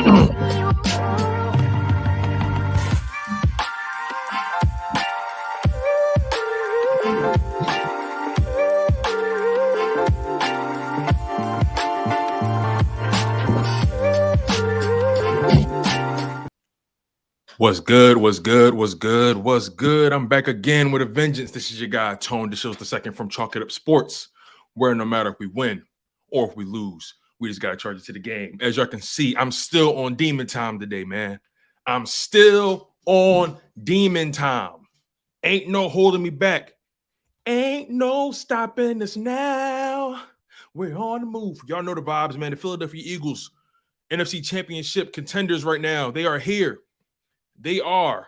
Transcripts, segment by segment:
What's good? What's good? What's good? What's good? I'm back again with a vengeance. This is your guy, Tone DeShields II from Chalk It Up Sports, where no matter if we win or if we lose, we just got to charge it to the game. As y'all can see, I'm still on demon time today, man. I'm still on demon time. Ain't no holding me back. Ain't no stopping us now. We're on the move. Y'all know the vibes, man. The Philadelphia Eagles, NFC Championship contenders right now. They are here. They are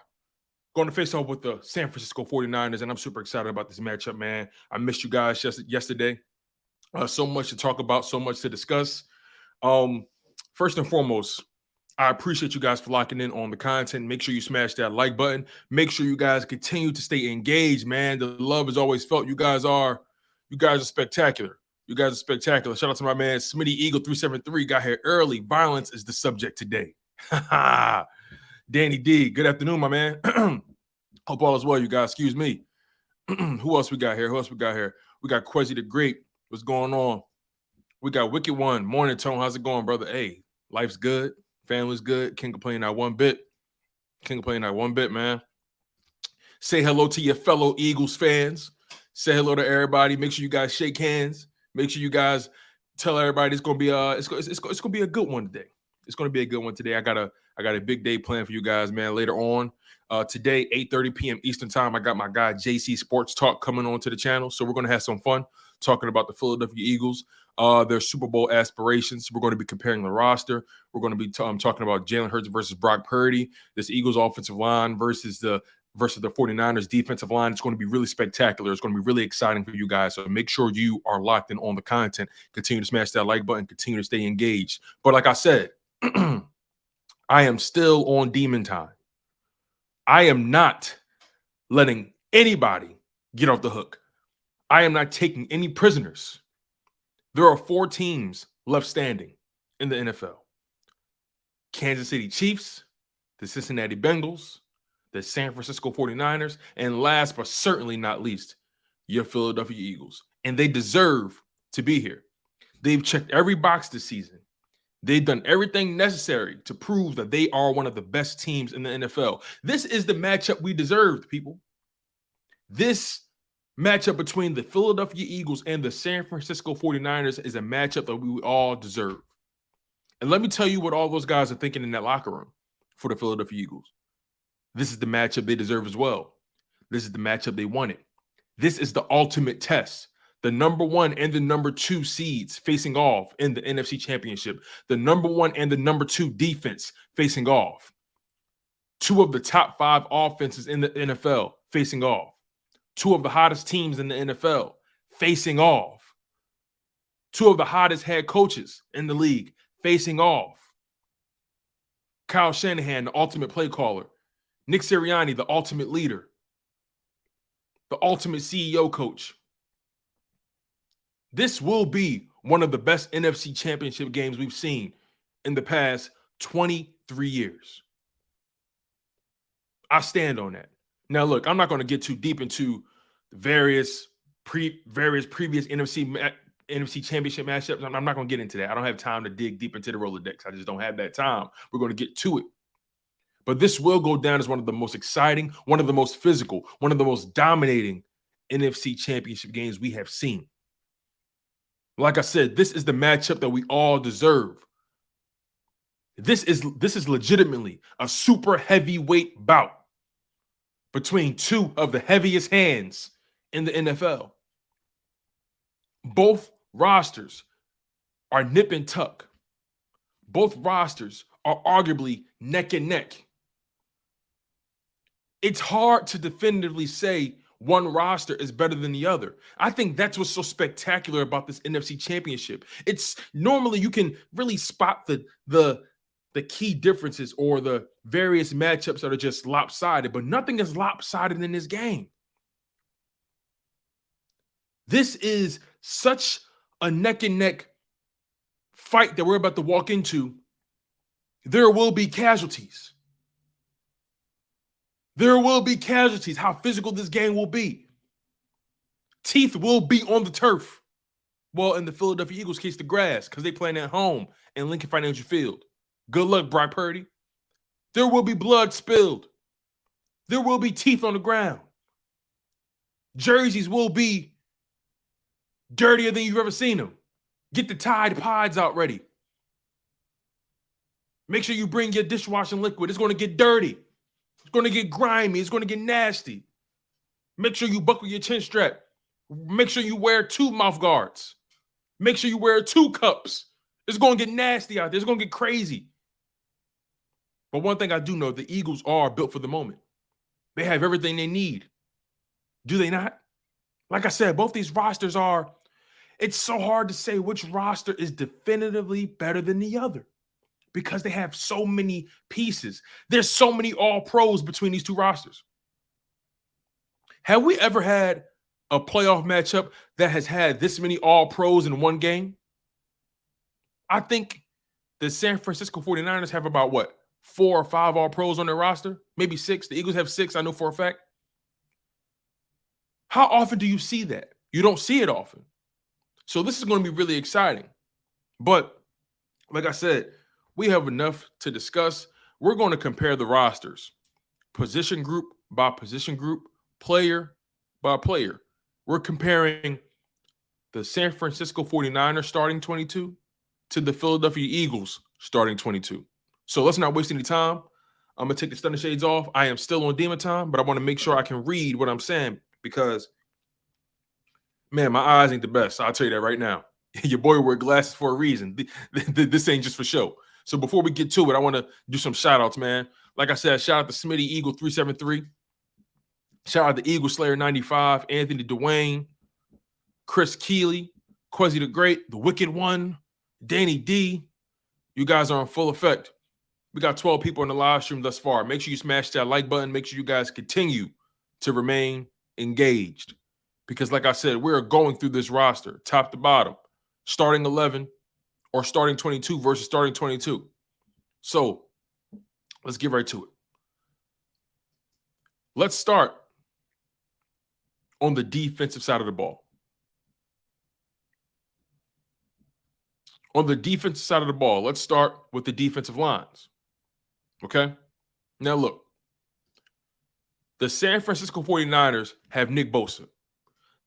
going to face off with the San Francisco 49ers, and I'm super excited about this matchup, man. I missed you guys yesterday. So much to talk about, so much to discuss. First and foremost, I appreciate you guys for locking in on the content. Make sure you smash that like button. Make sure you guys continue to stay engaged, man. The love is always felt. You guys are spectacular. You guys are spectacular. Shout out to my man, Smitty Eagle 373. Got here early. Violence is the subject today. Danny D, good afternoon, my man. Hope all is well, you guys. Excuse me. Who else we got here? We got Quezzy the Great. What's going on? We got Wicked One. Morning, Tone. How's it going, brother? Hey, life's good. Family's good. Can't complain not one bit. Man. Say hello to your fellow Eagles fans. Say hello to everybody. Make sure you guys shake hands. Make sure you guys tell everybody it's gonna be it's gonna be a good one today. It's gonna be a good one today. I got a big day planned for you guys, man. Later on today, 8:30 p.m. Eastern time, I got my guy JC Sports Talk coming on to the channel. So we're going to have some fun talking about the Philadelphia Eagles, their Super Bowl aspirations. We're going to be comparing the roster. We're going to be talking about Jalen Hurts versus Brock Purdy, this Eagles offensive line versus the 49ers defensive line. It's going to be really spectacular. It's going to be really exciting for you guys. So make sure you are locked in on the content. Continue to smash that like button. Continue to stay engaged. But like I said, I am still on demon time. I am not letting anybody get off the hook. I am not taking any prisoners. There are 4 teams left standing in the NFL. Kansas City Chiefs, the Cincinnati Bengals, the San Francisco 49ers, and last but certainly not least, your Philadelphia Eagles. And they deserve to be here. They've checked every box this season. They've done everything necessary to prove that they are one of the best teams in the NFL. This is the matchup we deserved, people. This matchup between the Philadelphia Eagles and the San Francisco 49ers is a matchup that we all deserve. And let me tell you what all those guys are thinking in that locker room for the Philadelphia Eagles. This is the matchup they deserve as well. This is the matchup they wanted. This is the ultimate test. The number 1 and the number 2 seeds facing off in the NFC Championship. The number 1 and the number 2 defense facing off. 2 of the top 5 offenses in the NFL facing off. 2 of the hottest teams in the NFL facing off. 2 of the hottest head coaches in the league facing off. Kyle Shanahan, the ultimate play caller. Nick Sirianni, the ultimate leader. The ultimate CEO coach. This will be one of the best NFC Championship games we've seen in the past 23 years. I stand on that. Now, look, I'm not going to get too deep into various previous NFC Championship matchups. I'm not going to get into that. I don't have time to dig deep into the Rolodex. I just don't have that time. We're going to get to it. But this will go down as one of the most exciting, one of the most physical, one of the most dominating NFC Championship games we have seen. Like I said, this is the matchup that we all deserve. This is legitimately a super heavyweight bout between 2 of the heaviest hands in the NFL. Both rosters are nip and tuck. Both rosters are arguably neck and neck. It's hard to definitively say one roster is better than the other. I think that's what's so spectacular about this NFC Championship. It's normally you can really spot the key differences or the various matchups that are just lopsided, but nothing is lopsided in this game. This is such a neck and neck fight that we're about to walk into There will be casualties. There will be casualties. How physical this game will be. Teeth will be on the turf. Well, in the Philadelphia Eagles case, the grass, because they playing at home in Lincoln Financial Field. Good luck, Brock Purdy. There will be blood spilled. There will be teeth on the ground. Jerseys will be dirtier than you've ever seen them. Get the Tide Pods out ready. Make sure you bring your dishwashing liquid. It's going to get dirty. It's going to get grimy. It's going to get nasty. Make sure you buckle your chin strap. Make sure you wear 2 mouth guards. Make sure you wear 2 cups. It's going to get nasty out there. It's going to get crazy. But one thing I do know, the Eagles are built for the moment. They have everything they need. Do they not? Like I said, both these rosters are, it's so hard to say which roster is definitively better than the other because they have so many pieces. There's so many all-pros between these 2 rosters. Have we ever had a playoff matchup that has had this many all-pros in one game? I think the San Francisco 49ers have about, 4 or 5 all-pros on their roster? Maybe 6. The Eagles have 6, I know for a fact. How often do you see that? You don't see it often. So this is going to be really exciting. But like I said, we have enough to discuss. We're going to compare the rosters, position group by position group, player by player. We're comparing the San Francisco 49ers starting 22 to the Philadelphia Eagles starting 22. So let's not waste any time. I'm going to take the stunner shades off. I am still on demon time, but I want to make sure I can read what I'm saying because, man, my eyes ain't the best. I'll tell you that right now. Your boy wear glasses for a reason. This ain't just for show. So before we get to it, I want to do some shout-outs, man. Like I said, shout out to Smitty Eagle 373. Shout out to Eagle Slayer 95, Anthony Dwayne, Chris Keeley, Quezzy the Great, the Wicked One, Danny D. You guys are in full effect. We got 12 people in the live stream thus far. Make sure you smash that like button. Make sure you guys continue to remain engaged. Because like I said, we're going through this roster, top to bottom, starting 11 or starting 22 versus starting 22. So let's get right to it. Let's start on the defensive side of the ball. On the defensive side of the ball, let's start with the defensive lines. Okay? Now look, the San Francisco 49ers have Nick Bosa.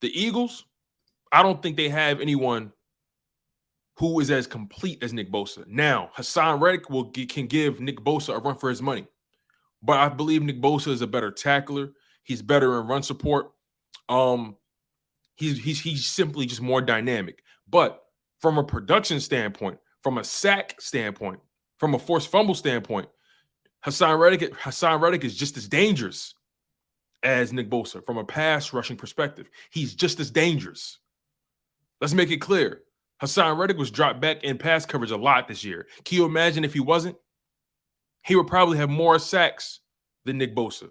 The Eagles, I don't think they have anyone who is as complete as Nick Bosa. Now, Haason Reddick can give Nick Bosa a run for his money. But I believe Nick Bosa is a better tackler. He's better in run support. He's simply just more dynamic. But from a production standpoint, from a sack standpoint, from a forced fumble standpoint, Haason Reddick is just as dangerous as Nick Bosa from a pass rushing perspective. He's just as dangerous. Let's make it clear. Haason Reddick was dropped back in pass coverage a lot this year. Can you imagine if he wasn't? He would probably have more sacks than Nick Bosa.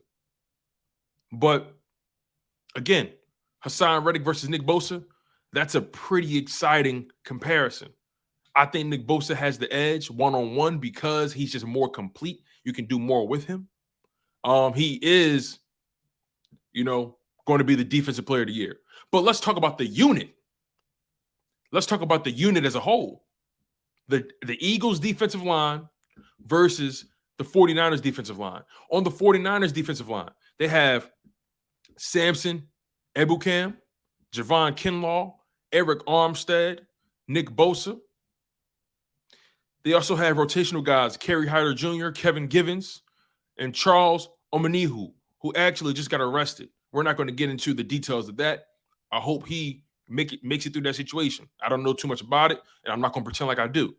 But again, Haason Reddick versus Nick Bosa, that's a pretty exciting comparison. I think Nick Bosa has the edge one-on-one because he's just more complete. You can do more with him. He is, going to be the defensive player of the year. But let's talk about the unit. Let's talk about the unit as a whole. The Eagles' defensive line versus the 49ers' defensive line. On the 49ers' defensive line, they have Samson Ebukam, Javon Kinlaw, Eric Armstead, Nick Bosa. They also have rotational guys, Kerry Hyder Jr., Kevin Givens, and Charles Omenihu, who actually just got arrested. We're not going to get into the details of that. I hope he makes it through that situation. I don't know too much about it, and I'm not going to pretend like I do.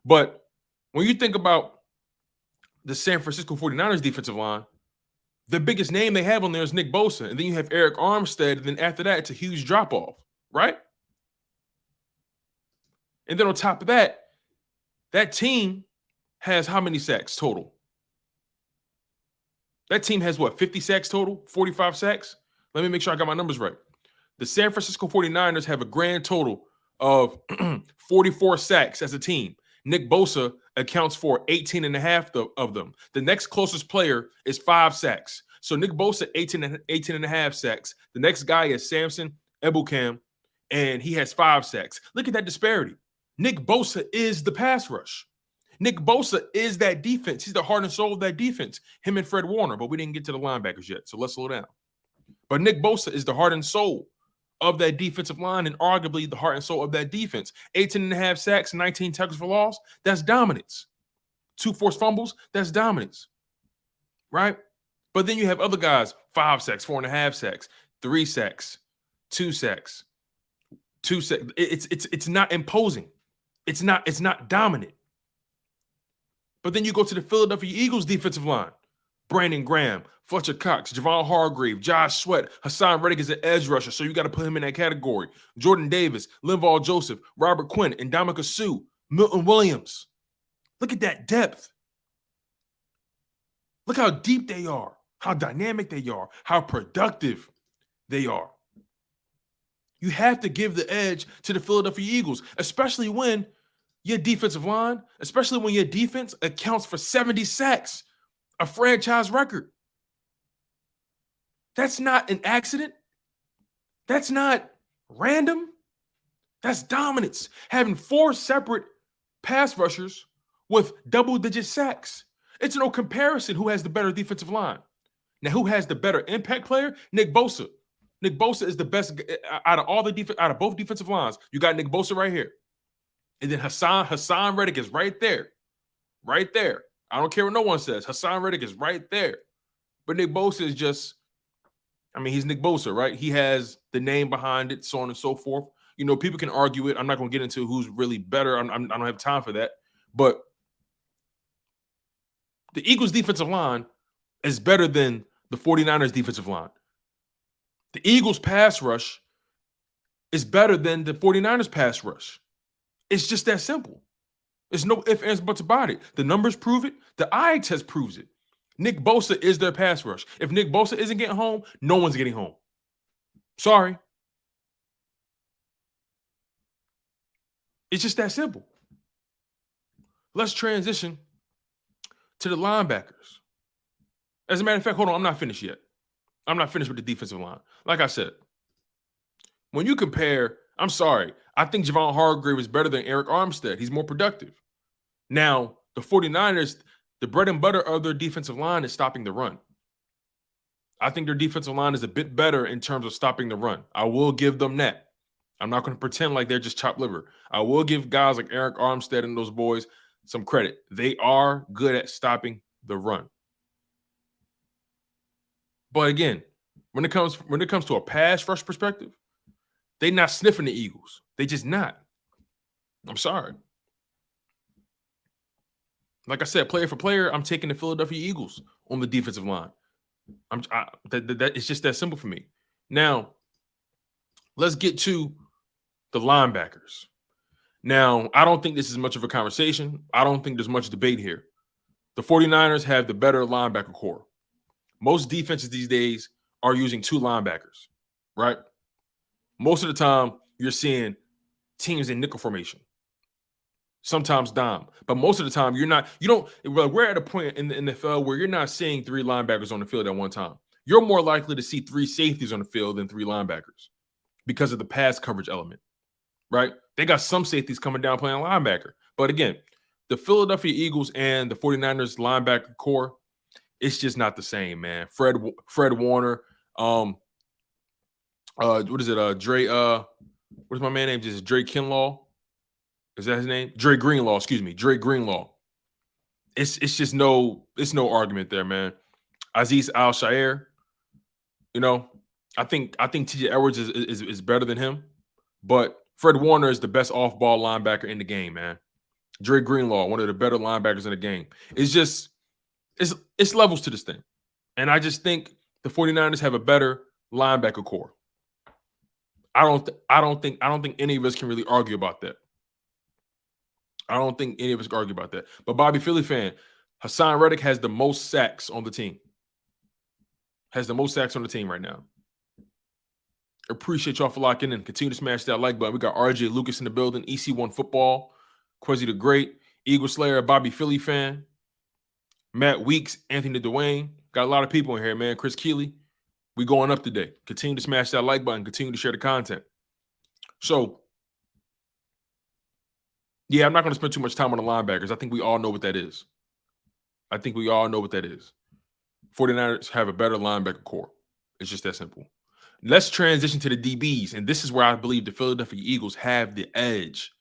But when you think about the San Francisco 49ers defensive line, the biggest name they have on there is Nick Bosa, and then you have Eric Armstead, and then after that, it's a huge drop-off, right? And then on top of that, that team has how many sacks total? That team has, 50 sacks total? 45 sacks? Let me make sure I got my numbers right. The San Francisco 49ers have a grand total of 44 sacks as a team. Nick Bosa accounts for 18 and a half of them. The next closest player is 5 sacks. So Nick Bosa, 18 and a half sacks. The next guy is Samson Ebukam, and he has 5 sacks. Look at that disparity. Nick Bosa is the pass rush. Nick Bosa is that defense. He's the heart and soul of that defense, him and Fred Warner, but we didn't get to the linebackers yet, so let's slow down. But Nick Bosa is the heart and soul of that defensive line and arguably the heart and soul of that defense. 18 and a half sacks, 19 tackles for loss, that's dominance. 2 forced fumbles, that's dominance, right? But then you have other guys, 5 sacks, 4.5 sacks, 3 sacks, 2 sacks, 2 sacks. It's not imposing. It's not dominant. But then you go to the Philadelphia Eagles defensive line. Brandon Graham, Fletcher Cox, Javon Hargrave, Josh Sweat, Haason Reddick is an edge rusher, so you got to put him in that category. Jordan Davis, Linval Joseph, Robert Quinn, Ndamukong Suh, Milton Williams. Look at that depth. Look how deep they are, how dynamic they are, how productive they are. You have to give the edge to the Philadelphia Eagles, especially when your defensive line, especially when your defense accounts for 70 sacks, a franchise record. That's not an accident. That's not random. That's dominance. Having 4 separate pass rushers with double-digit sacks. It's no comparison who has the better defensive line. Now, who has the better impact player? Nick Bosa. Nick Bosa is the best out of both defensive lines. You got Nick Bosa right here. And then Haason Reddick is right there. Right there. I don't care what no one says. Haason Reddick is right there. But Nick Bosa is just, he's Nick Bosa, right? He has the name behind it, so on and so forth. You know, people can argue it. I'm not going to get into who's really better. I don't have time for that. But the Eagles' defensive line is better than the 49ers' defensive line. The Eagles' pass rush is better than the 49ers' pass rush. It's just that simple. There's no ifs, ands, buts about it. The numbers prove it. The eye test proves it. Nick Bosa is their pass rush. If Nick Bosa isn't getting home, no one's getting home. Sorry. It's just that simple. Let's transition to the linebackers. As a matter of fact, hold on, I'm not finished yet. I'm not finished with the defensive line. Like I said, when you compare, I'm sorry, I think Javon Hargrave is better than Eric Armstead. He's more productive. Now, the 49ers, the bread and butter of their defensive line is stopping the run. I think their defensive line is a bit better in terms of stopping the run. I will give them that. I'm not going to pretend like they're just chopped liver. I will give guys like Eric Armstead and those boys some credit. They are good at stopping the run. But again, when it comes to a pass rush perspective, they're not sniffing the Eagles. They just not. I'm sorry. Like I said, player for player, I'm taking the Philadelphia Eagles on the defensive line. It's just that simple for me. Now, let's get to the linebackers. Now, I don't think this is much of a conversation. I don't think there's much debate here. The 49ers have the better linebacker core. Most defenses these days are using 2 linebackers, right? Most of the time, you're seeing teams in nickel formation. Sometimes dime. But most of the time, we're at a point in the NFL where you're not seeing 3 linebackers on the field at one time. You're more likely to see 3 safeties on the field than 3 linebackers because of the pass coverage element, right? They got some safeties coming down playing linebacker. But again, the Philadelphia Eagles and the 49ers linebacker core, it's just not the same, man. Fred Warner, what is it? What's my man name? Just Dre Kinlaw. Is that his name? Dre Greenlaw, excuse me. Dre Greenlaw. It's just no argument there, man. Azeez Al-Shaair, I think TJ Edwards is better than him, but Fred Warner is the best off-ball linebacker in the game, man. Dre Greenlaw, one of the better linebackers in the game. It's levels to this thing. And I just think the 49ers have a better linebacker core. I don't think any of us can really argue about that. I don't think any of us can argue about that. But Bobby Philly fan, Haason Reddick has the most sacks on the team. Has the most sacks on the team right now. Appreciate y'all for locking in. Continue to smash that like button. We got RJ Lucas in the building. EC1 Football. Quezzy the Great. Eagle Slayer, Bobby Philly fan, Matt Weeks, Anthony Dwayne. Got a lot of people in here, man. Chris Keeley. We going up today. Continue to smash that like button. Continue to share the content. So, yeah, I'm not going to spend too much time on the linebackers. I think we all know what that is. 49ers have a better linebacker core. It's just that simple. Let's transition to the DBs, and this is where I believe the Philadelphia Eagles have the edge.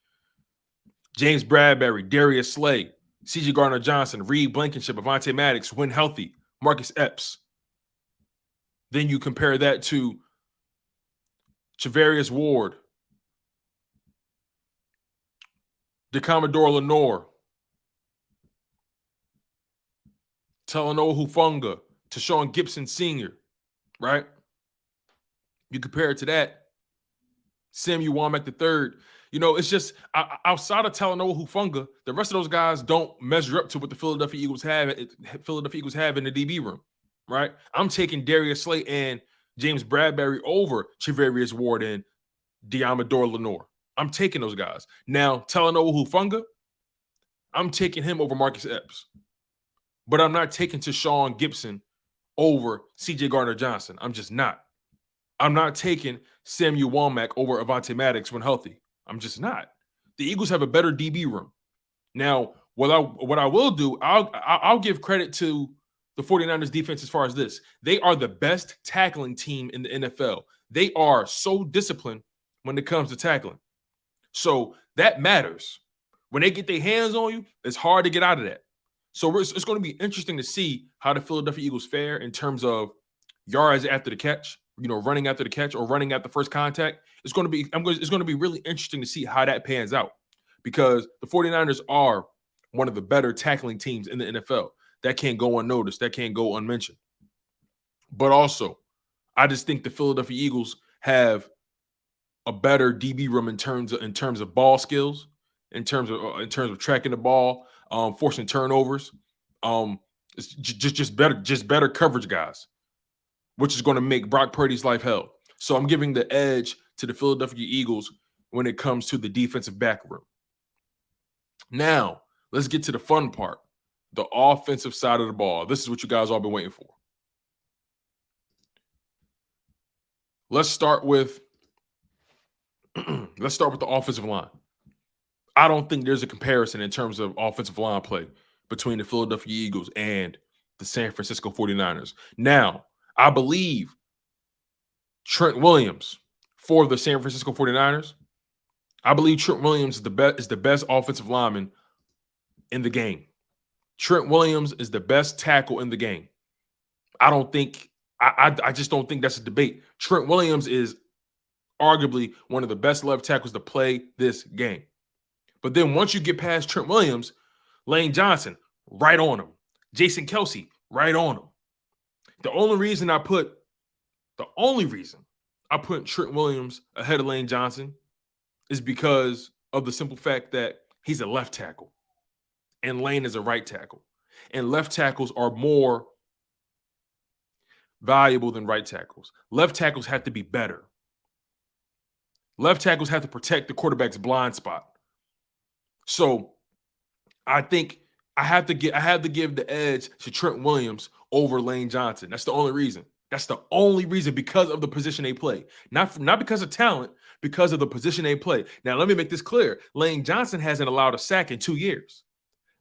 James Bradberry, Darius Slay, C.J. Gardner-Johnson, Reed Blankenship, Avonte Maddox, when healthy, Marcus Epps. Then you compare that to Charvarius Ward, DeCommodore Lenore, Talanoa Hufanga, Tashawn Gibson Sr., right? You compare it to that, Samuel Womack III. You know, it's just outside of Talanoa Hufanga, the rest of those guys don't measure up to what the Philadelphia Eagles have in the DB room, right? I'm taking Darius Slay and James Bradberry over Charvarius Ward and Deommodore Lenore. I'm taking those guys. Now, Talanoa Hufanga, I'm taking him over Marcus Epps. But I'm not taking Tashawn Gibson over C.J. Gardner-Johnson. I'm just not. I'm not taking Samuel Womack over Avonte Maddox when healthy. I'm just not. The Eagles have a better DB room. Now, what I will do, I'll give credit to the 49ers defense as far as this. They are the best tackling team in the NFL. They are so disciplined when it comes to tackling. So that matters. When they get their hands on you, it's hard to get out of that. So it's going to be interesting to see how the Philadelphia Eagles fare in terms of yards after the catch, running after the catch or running at the first contact. It's going to be really interesting to see how that pans out, because the 49ers are one of the better tackling teams in the NFL. That can't go unnoticed. That can't go unmentioned. But also, I just think the Philadelphia Eagles have a better DB room in terms of ball skills, in terms of tracking the ball, forcing turnovers. It's just better coverage guys, which is going to make Brock Purdy's life hell. So I'm giving the edge to the Philadelphia Eagles when it comes to the defensive back room. Now, let's get to the fun part, the offensive side of the ball. This is what you guys all been waiting for. Let's start with the offensive line. I don't think there's a comparison in terms of offensive line play between the Philadelphia Eagles and the San Francisco 49ers. Now, I believe Trent Williams for the San Francisco 49ers, I believe Trent Williams is the best offensive lineman in the game. Trent Williams is the best tackle in the game. I just don't think that's a debate. Trent Williams is arguably one of the best left tackles to play this game. But then once you get past Trent Williams, Lane Johnson, right on him. Jason Kelce, right on him. The only reason I put Trent Williams ahead of Lane Johnson is because of the simple fact that he's a left tackle and Lane is a right tackle. And left tackles are more valuable than right tackles. Left tackles have to be better. Left tackles have to protect the quarterback's blind spot. So I think I have to give the edge to Trent Williams over Lane Johnson. That's the only reason. That's the only reason, because of the position they play. Not because of talent, because of the position they play. Now, let me make this clear. Lane Johnson hasn't allowed a sack in 2 years.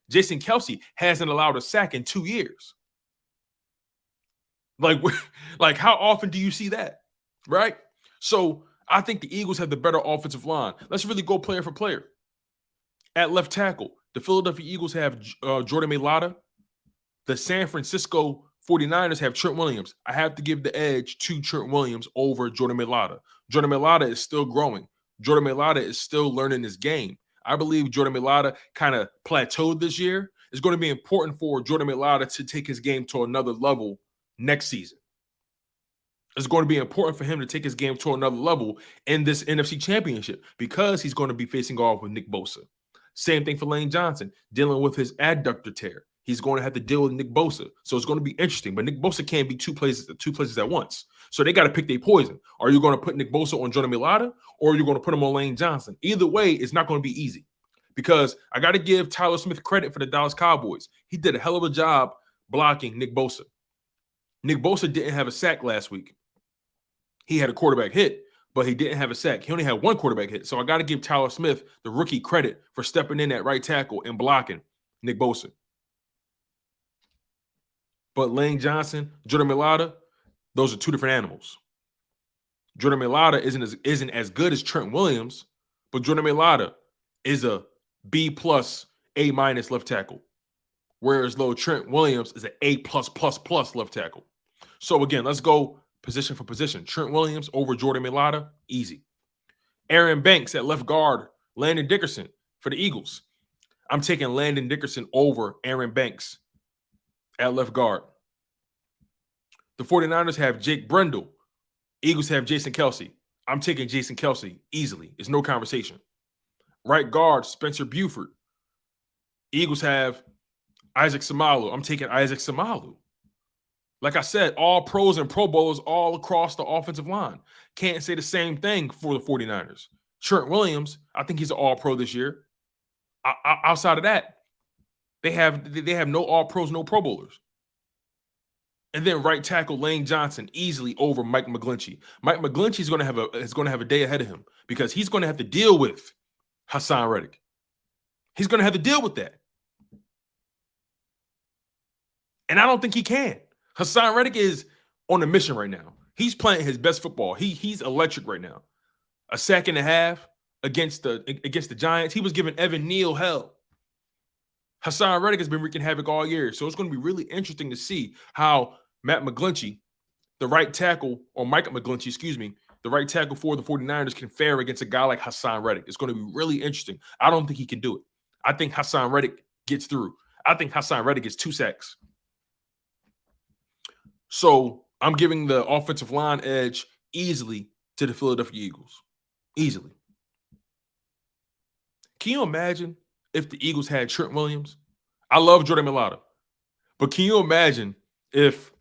Jason Kelce hasn't allowed a sack in 2 years. Like how often do you see that, right? So I think the Eagles have the better offensive line. Let's really go player for player. At left tackle, the Philadelphia Eagles have Jordan Mailata. The San Francisco 49ers have Trent Williams. I have to give the edge to Trent Williams over Jordan Mailata. Jordan Mailata is still growing. Jordan Mailata is still learning this game. I believe Jordan Mailata kind of plateaued this year. It's going to be important for Jordan Mailata to take his game to another level next season. It's going to be important for him to take his game to another level in this NFC Championship, because he's going to be facing off with Nick Bosa. Same thing for Lane Johnson, dealing with his adductor tear. He's going to have to deal with Nick Bosa. So it's going to be interesting. But Nick Bosa can't be two places at once. So they got to pick their poison. Are you going to put Nick Bosa on Jordan Mailata, or are you going to put him on Lane Johnson? Either way, it's not going to be easy, because I got to give Tyler Smith credit for the Dallas Cowboys. He did a hell of a job blocking Nick Bosa. Nick Bosa didn't have a sack last week. He had a quarterback hit, but he didn't have a sack. He only had one quarterback hit. So I got to give Tyler Smith, the rookie, credit for stepping in at right tackle and blocking Nick Bosa. But Lane Johnson, Jordan Mailata, those are two different animals. Jordan Mailata isn't as good as Trent Williams, but Jordan Mailata is a B+, A- left tackle. Whereas though Trent Williams is an A+++ left tackle. So again, let's go position for position. Trent Williams over Jordan Mailata, easy. Aaron Banks at left guard, Landon Dickerson for the Eagles. I'm taking Landon Dickerson over Aaron Banks at left guard. The 49ers have Jake Brendel. Eagles have Jason Kelce. I'm taking Jason Kelce easily. It's no conversation. Right guard, Spencer Buford. Eagles have Isaac Samalu. I'm taking Isaac Samalu. Like I said, all pros and Pro Bowlers all across the offensive line. Can't say the same thing for the 49ers. Trent Williams, I think he's an all-pro this year. Outside of that, they have no all-pros, no Pro Bowlers. And then right tackle Lane Johnson easily over Mike McGlinchey. Mike McGlinchey is going to have a day ahead of him because he's going to have to deal with Haason Reddick. He's going to have to deal with that. And I don't think he can. Haason Reddick is on a mission right now. He's playing his best football. He's electric right now. A sack and a half against the Giants. He was giving Evan Neal hell. Haason Reddick has been wreaking havoc all year. So it's going to be really interesting to see how Matt McGlinchey, the right tackle, or Micah McGlinchey, excuse me, the right tackle for the 49ers can fare against a guy like Haason Reddick. It's going to be really interesting. I don't think he can do it. I think Haason Reddick gets through. I think Haason Reddick gets 2 sacks. So I'm giving the offensive line edge easily to the Philadelphia Eagles. Easily. Can you imagine if the Eagles had Trent Williams? I love Jordan Mailata. But can you imagine if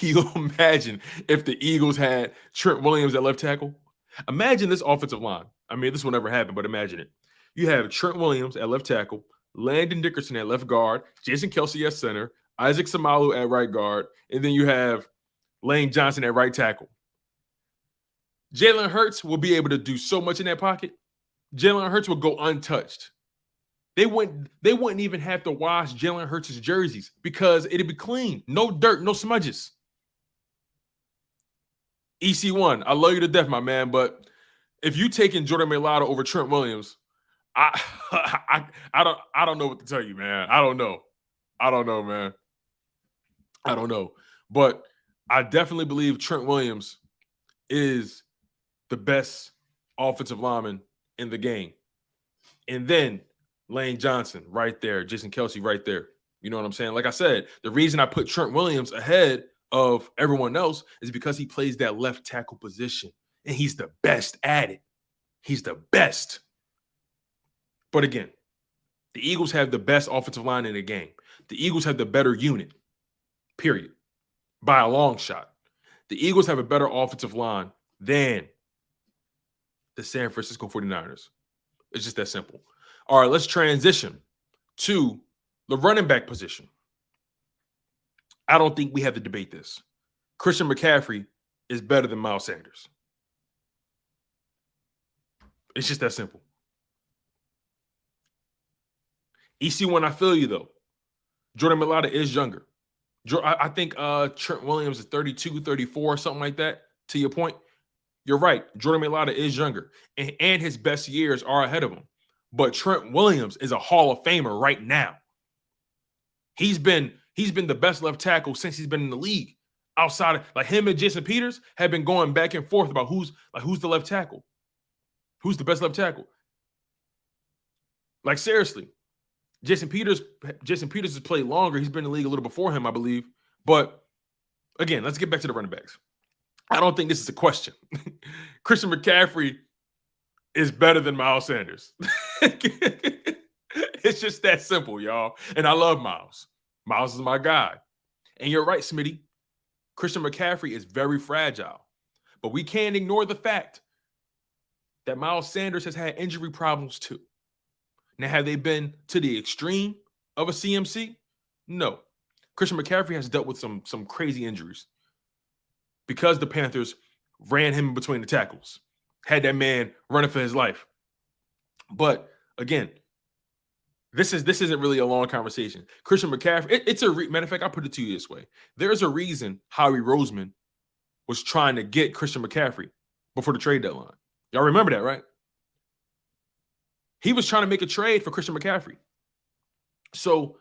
the Eagles had Trent Williams at left tackle? Imagine this offensive line. I mean, this will never happen, but imagine it. You have Trent Williams at left tackle, Landon Dickerson at left guard, Jason Kelce at center, Isaac Samalu at right guard, and then you have Lane Johnson at right tackle. Jalen Hurts will be able to do so much in that pocket. Jalen Hurts will go untouched. They wouldn't even have to wash Jalen Hurts' jerseys because it'd be clean. No dirt, no smudges. EC1, I love you to death, my man, but if you taking Jordan Mailata over Trent Williams, I don't know what to tell you, man. I don't know, man. I don't know. But I definitely believe Trent Williams is the best offensive lineman in the game. And then Lane Johnson right there, Jason Kelce right there. You know what I'm saying? Like I said, the reason I put Trent Williams ahead of everyone else is because he plays that left tackle position. And he's the best at it. He's the best. But again, the Eagles have the best offensive line in the game. The Eagles have the better unit, period, by a long shot. The Eagles have a better offensive line than the San Francisco 49ers. It's just that simple. All right, let's transition to the running back position. I don't think we have to debate this. Christian McCaffrey is better than Miles Sanders. It's just that simple. EC1, I feel you, though. Jordan Mailata is younger. I think Trent Williams is 32, 34, something like that, to your point. You're right. Jordan Mailata is younger, and his best years are ahead of him. But Trent Williams is a Hall of Famer right now. He's been the best left tackle since he's been in the league. Outside of, like, him and Jason Peters have been going back and forth about who's the left tackle. Who's the best left tackle? Like, seriously. Jason Peters has played longer. He's been in the league a little before him, I believe. But again, let's get back to the running backs. I don't think this is a question. Christian McCaffrey is better than Miles Sanders. It's just that simple, y'all. And I love Miles. Miles is my guy. And you're right, Smitty. Christian McCaffrey is very fragile. But we can't ignore the fact that Miles Sanders has had injury problems too. Now, have they been to the extreme of a CMC? No. Christian McCaffrey has dealt with some crazy injuries because the Panthers ran him between the tackles, had that man running for his life. But again, this isn't really a long conversation. Christian McCaffrey, it's a matter of fact, I'll put it to you this way. There's a reason Howie Roseman was trying to get Christian McCaffrey before the trade deadline. Y'all remember that, right? He was trying to make a trade for Christian McCaffrey. So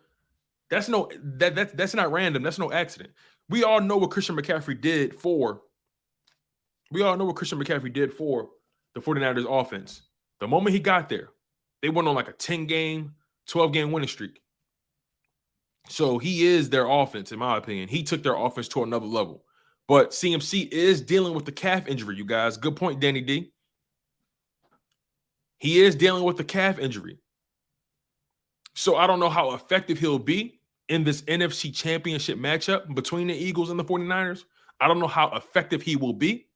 that's not random. That's no accident. We all know what Christian McCaffrey did for the 49ers offense. The moment he got there, they went on like a 10-game, 12-game winning streak. So he is their offense, in my opinion. He took their offense to another level. But CMC is dealing with the calf injury, you guys. Good point, Danny D. He is dealing with the calf injury. So I don't know how effective he'll be in this NFC Championship matchup between the Eagles and the 49ers. I don't know how effective he will be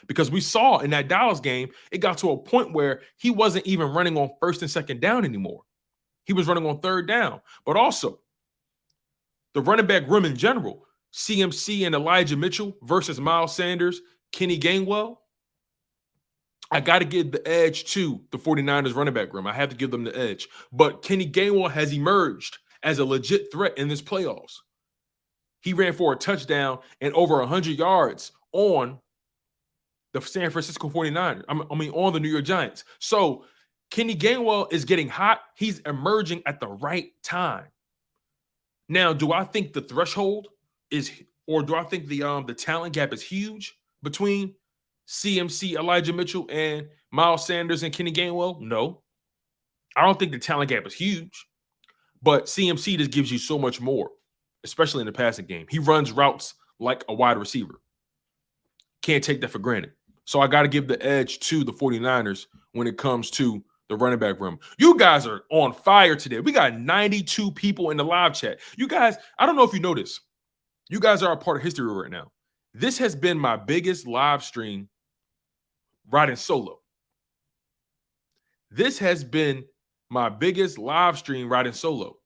because we saw in that Dallas game, it got to a point where he wasn't even running on first and second down anymore. He was running on third down. But also, the running back room in general, CMC and Elijah Mitchell versus Miles Sanders, Kenny Gainwell, I got to give the edge to the 49ers running back room. I have to give them the edge. But Kenny Gainwell has emerged as a legit threat in this playoffs. He ran for a touchdown and over 100 yards on the San Francisco 49ers. On the New York Giants. So Kenny Gainwell is getting hot. He's emerging at the right time. Now, do I think the threshold is, or do I think the talent gap is huge between CMC, Elijah Mitchell, and Miles Sanders and Kenny Gainwell? No. I don't think the talent gap is huge, but CMC just gives you so much more, especially in the passing game. He runs routes like a wide receiver. Can't take that for granted. So I got to give the edge to the 49ers when it comes to the running back room. You guys are on fire today. We got 92 people in the live chat. You guys, I don't know if you know this. You guys are a part of history right now. This has been my biggest live stream riding solo. This has been my biggest live stream riding solo.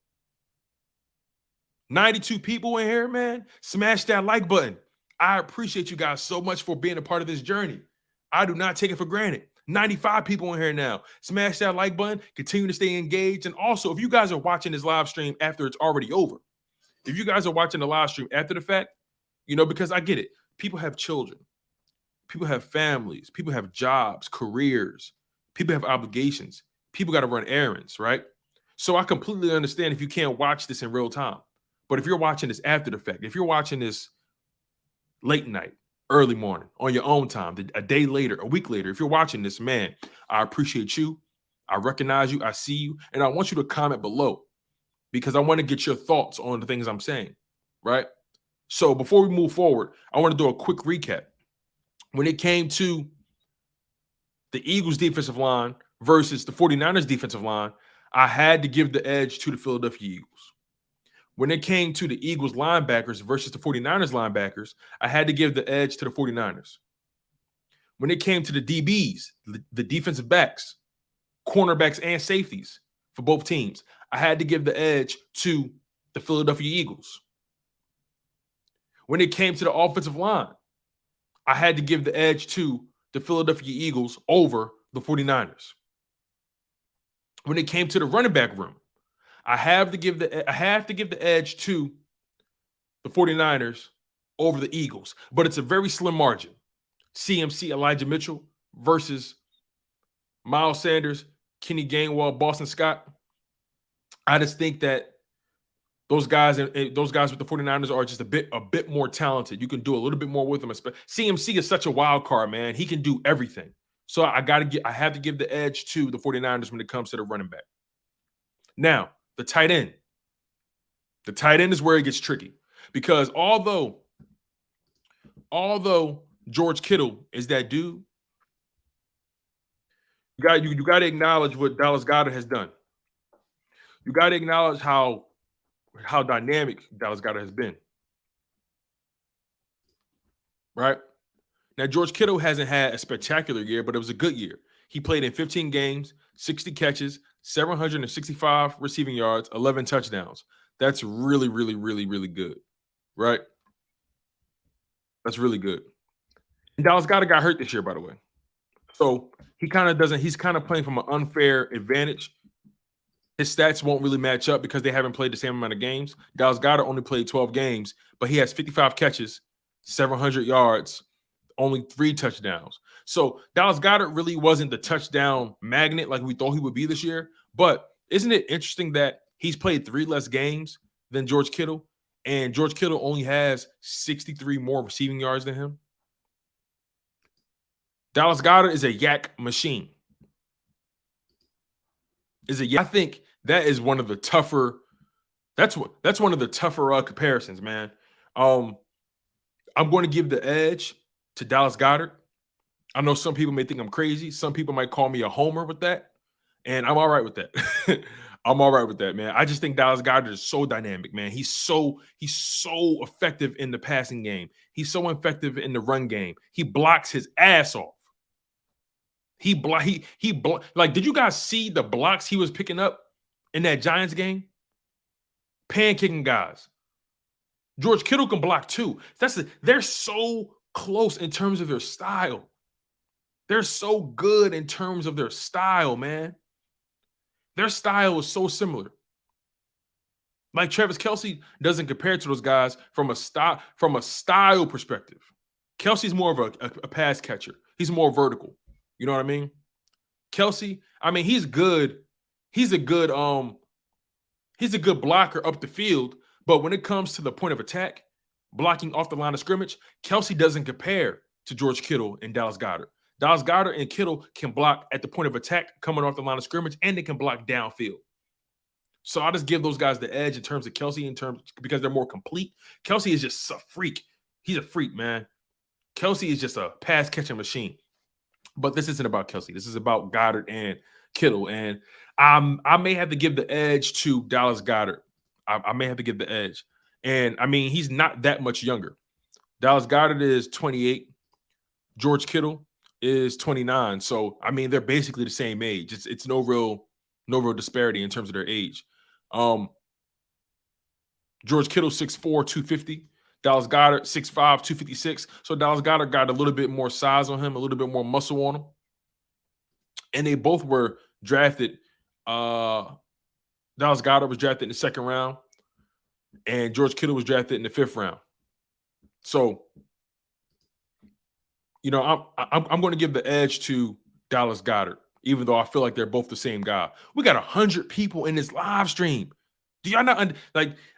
92 people in here, man. Smash that like button. I appreciate you guys so much for being a part of this journey. I do not take it for granted. 95 people in here now. Smash that like button. Continue to stay engaged. And also, if you guys are watching this live stream after it's already over, if you guys are watching the live stream after the fact, because I get it. People have children. People have families. People have jobs, careers. People have obligations. People got to run errands, right? So I completely understand if you can't watch this in real time. But if you're watching this after the fact, if you're watching this late night, early morning, on your own time, a day later, a week later, if you're watching this, man, I appreciate you. I recognize you. I see you. And I want you to comment below because I want to get your thoughts on the things I'm saying, right? So before we move forward, I want to do a quick recap. When it came to the Eagles defensive line versus the 49ers defensive line, I had to give the edge to the Philadelphia Eagles. When it came to the Eagles linebackers versus the 49ers linebackers, I had to give the edge to the 49ers. When it came to the DBs, the defensive backs, cornerbacks, and safeties for both teams, I had to give the edge to the Philadelphia Eagles. When it came to the offensive line, I had to give the edge to the Philadelphia Eagles over the 49ers. When it came to the running back room, I have to give the edge to the 49ers over the Eagles, but it's a very slim margin. CMC, Elijah Mitchell versus Miles Sanders, Kenny Gainwell, Boston Scott. I just think that those guys with the 49ers are just a bit more talented. You can do a little bit more with them. CMC is such a wild card, man. He can do everything. So I have to give the edge to the 49ers when it comes to the running back. Now, the tight end. The tight end is where it gets tricky because although George Kittle is that dude, you got to acknowledge what Dallas Goedert has done. You got to acknowledge how dynamic Dallas Goedert has been. Right? Now, George Kittle hasn't had a spectacular year, but it was a good year. He played in 15 games, 60 catches, 765 receiving yards, 11 touchdowns. That's really, really, really, really good, right? That's really good. And Dallas Goedert got hurt this year, by the way. So he kind of doesn't, he's kind of playing from an unfair advantage. His stats won't really match up because they haven't played the same amount of games. Dallas Goedert only played 12 games, but he has 55 catches, 700 yards, only 3 touchdowns. So Dallas Goedert really wasn't the touchdown magnet like we thought he would be this year. But isn't it interesting that he's played 3 less games than George Kittle, and George Kittle only has 63 more receiving yards than him? Dallas Goedert is a yak machine. I think that is one of the tougher. That's one of the tougher comparisons, man. I'm going to give the edge to Dallas Goedert. I know some people may think I'm crazy. Some people might call me a homer with that, and I'm all right with that. I'm all right with that, man. I just think Dallas Goedert is so dynamic, man. He's so effective in the passing game. He's so effective in the run game. He blocks his ass off. Like, did you guys see the blocks he was picking up in that Giants game? Pancaking guys. George Kittle can block too. They're so close in terms of their style. They're so good in terms of their style, man. Their style is so similar. Like Travis Kelce doesn't compare to those guys from a style perspective. Kelce's more of a pass catcher. He's more vertical. You know what I mean? Kelce, I mean, he's good. He's a good blocker up the field, but when it comes to the point of attack, blocking off the line of scrimmage, Kelce doesn't compare to George Kittle and Dallas Goedert. Dallas Goedert and Kittle can block at the point of attack coming off the line of scrimmage, and they can block downfield. So I'll just give those guys the edge in terms of Kelce, because they're more complete. Kelce is just a freak. He's a freak, man. Kelce is just a pass catching machine. But this isn't about Kelce. This is about Goedert and Kittle. And I may have to give the edge to Dallas Goedert. I may have to give the edge. And, I mean, he's not that much younger. Dallas Goedert is 28. George Kittle is 29. So, I mean, they're basically the same age. It's no real disparity in terms of their age. George Kittle, 6'4", 250. Dallas Goedert, 6'5", 256. So Dallas Goedert got a little bit more size on him, a little bit more muscle on him. And they both were drafted. Dallas Goedert was drafted in the 2nd round, and George Kittle was drafted in the 5th round. So, you know, I'm going to give the edge to Dallas Goedert, even though I feel like they're both the same guy. We got 100 people in this live stream. Do y'all not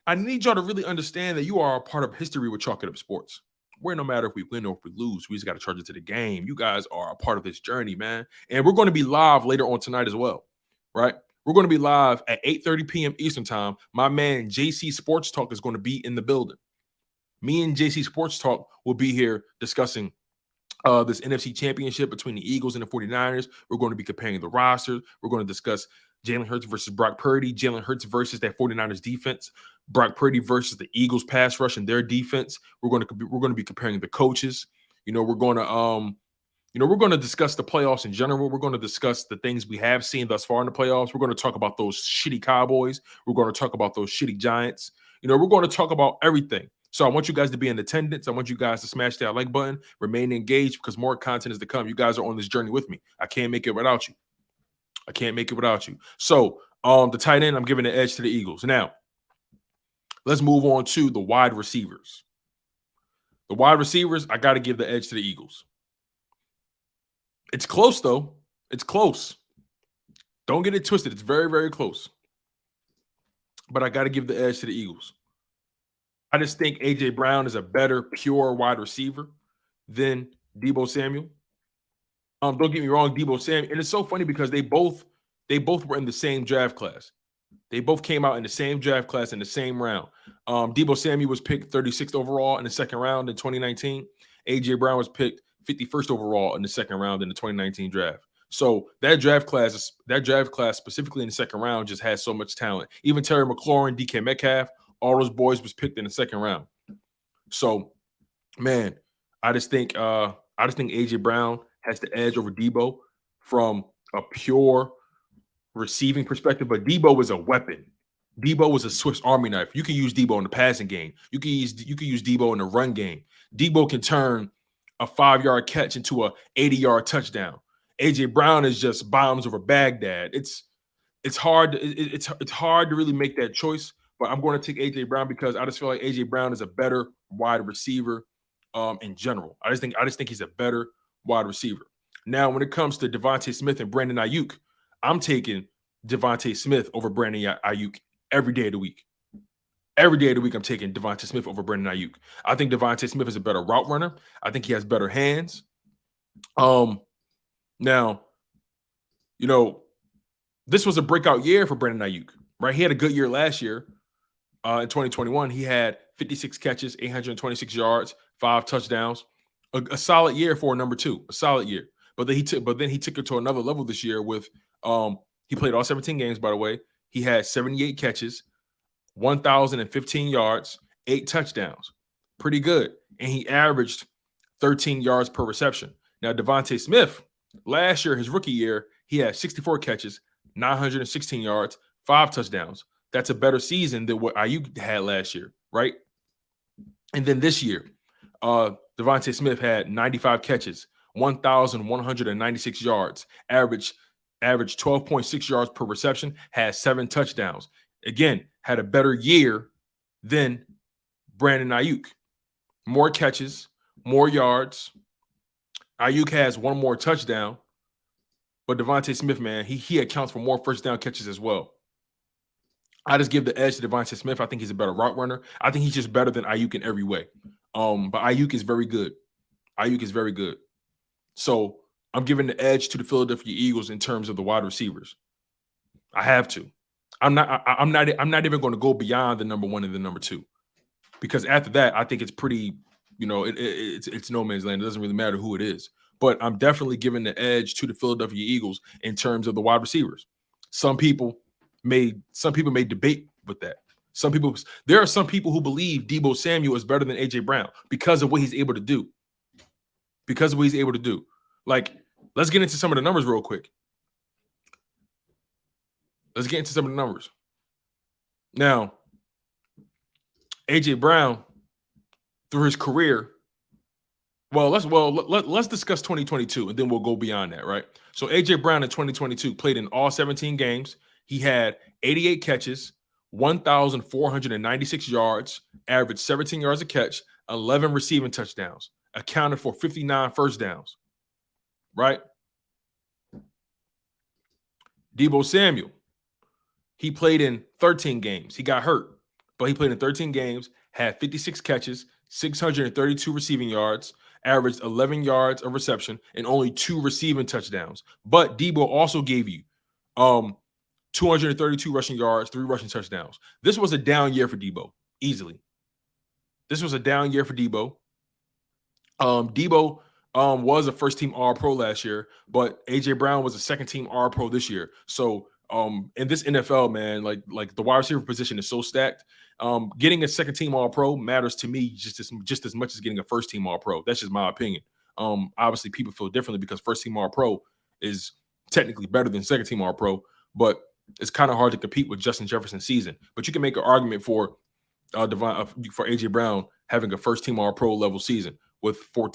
I need y'all to really understand that you are a part of history with Chalk It Up Sports. Where no matter if we win or if we lose, we just got to charge it to the game. You guys are a part of this journey, man. And we're going to be live later on tonight as well, right? We're going to be live at 8:30 p.m. Eastern time. My man JC Sports Talk is going to be in the building. Me and JC Sports Talk will be here discussing this NFC Championship between the Eagles and the 49ers. We're going to be comparing the rosters. We're going to discuss Jalen Hurts versus Brock Purdy, Jalen Hurts versus that 49ers defense, Brock Purdy versus the Eagles pass rush and their defense. We're going to be comparing the coaches. You know, we're going to discuss the playoffs in general. We're going to discuss the things we have seen thus far in the playoffs. We're going to talk about those shitty Cowboys. We're going to talk about those shitty Giants. You know, we're going to talk about everything. So I want you guys to be in attendance. I want you guys to smash that like button, remain engaged, because more content is to come. You guys are on this journey with me. I can't make it without you. So the tight end, I'm giving the edge to the Eagles. Now, let's move on to the wide receivers. The wide receivers, I got to give the edge to the Eagles. It's close, though. It's close. Don't get it twisted. It's very, very close. But I got to give the edge to the Eagles. I just think A.J. Brown is a better pure wide receiver than Deebo Samuel. Don't get me wrong, Deebo Samuel. And it's so funny because they both were in the same draft class. They both came out in the same draft class in the same round. Deebo Samuel was picked 36th overall in the 2nd round in 2019. A.J. Brown was picked 51st overall in the 2nd round in the 2019 draft. So that draft class specifically in the 2nd round just has so much talent. Even Terry McLaurin, DK Metcalf, all those boys was picked in the 2nd round. So, man, I just think A.J. Brown has the edge over Deebo from a pure receiving perspective, but Deebo is a weapon. Deebo is a Swiss Army knife. You can use Deebo in the passing game. You can use Deebo in the run game. Deebo can turn a 5-yard catch into a 80-yard touchdown. AJ Brown is just bombs over Baghdad. It's hard. It's hard to really make that choice. But I'm going to take AJ Brown because I just feel like AJ Brown is a better wide receiver in general. I just think he's a better wide receiver. Now, when it comes to Devontae Smith and Brandon Ayuk, I'm taking Devontae Smith over Brandon Ayuk every day of the week. Every day of the week, I'm taking Devontae Smith over Brandon Ayuk. I think Devontae Smith is a better route runner. I think he has better hands. Now, this was a breakout year for Brandon Ayuk, right? He had a good year last year. In 2021, he had 56 catches, 826 yards, 5 touchdowns. A solid year for a number 2. A solid year. But then he took it to another level this year with he played all 17 games, by the way. He had 78 catches, 1,015 yards, 8 touchdowns. Pretty good. And he averaged 13 yards per reception. Now, Devontae Smith, last year, his rookie year, he had 64 catches, 916 yards, 5 touchdowns. That's a better season than what Ayuk had last year, right? And then this year, Devontae Smith had 95 catches, 1,196 yards, averaged 12.6 yards per reception, had 7 touchdowns. Again, had a better year than Brandon Ayuk. More catches, more yards. Ayuk has 1 more touchdown, but Devontae Smith, man, he accounts for more first down catches as well. I just give the edge to Devontae Smith. I think he's a better route runner. I think he's just better than Ayuk in every way. But Ayuk is very good. Ayuk is very good. So I'm giving the edge to the Philadelphia Eagles in terms of the wide receivers. I have to. I'm not even going to go beyond the number 1 and the number 2, because after that, I think it's pretty. It's no man's land. It doesn't really matter who it is. But I'm definitely giving the edge to the Philadelphia Eagles in terms of the wide receivers. Some people may debate with that. There are some people who believe Deebo Samuel is better than AJ Brown because of what he's able to do. Like, let's get into some of the numbers real quick. Now, AJ Brown, through his career, let's discuss 2022 and then we'll go beyond that, right? So AJ Brown in 2022 played in all 17 games. He had 88 catches, 1,496 yards, averaged 17 yards a catch, 11 receiving touchdowns, accounted for 59 first downs, right? Deebo Samuel, he played in 13 games. He got hurt, but he played in 13 games, had 56 catches, 632 receiving yards, averaged 11 yards of reception, and only 2 receiving touchdowns. But Deebo also gave you 232 rushing yards, 3 rushing touchdowns. This was a down year for Deebo, easily. This was a down year for Deebo. Deebo was a first-team All-Pro last year, but AJ Brown was a second-team All-Pro this year. So in this NFL, man, like the wide receiver position is so stacked. Getting a second-team All-Pro matters to me just as much as getting a first-team All-Pro. That's just my opinion. Obviously, people feel differently because first-team All-Pro is technically better than second-team All-Pro, but it's kind of hard to compete with Justin Jefferson's season. But you can make an argument for AJ Brown having a first-team All-Pro level season with over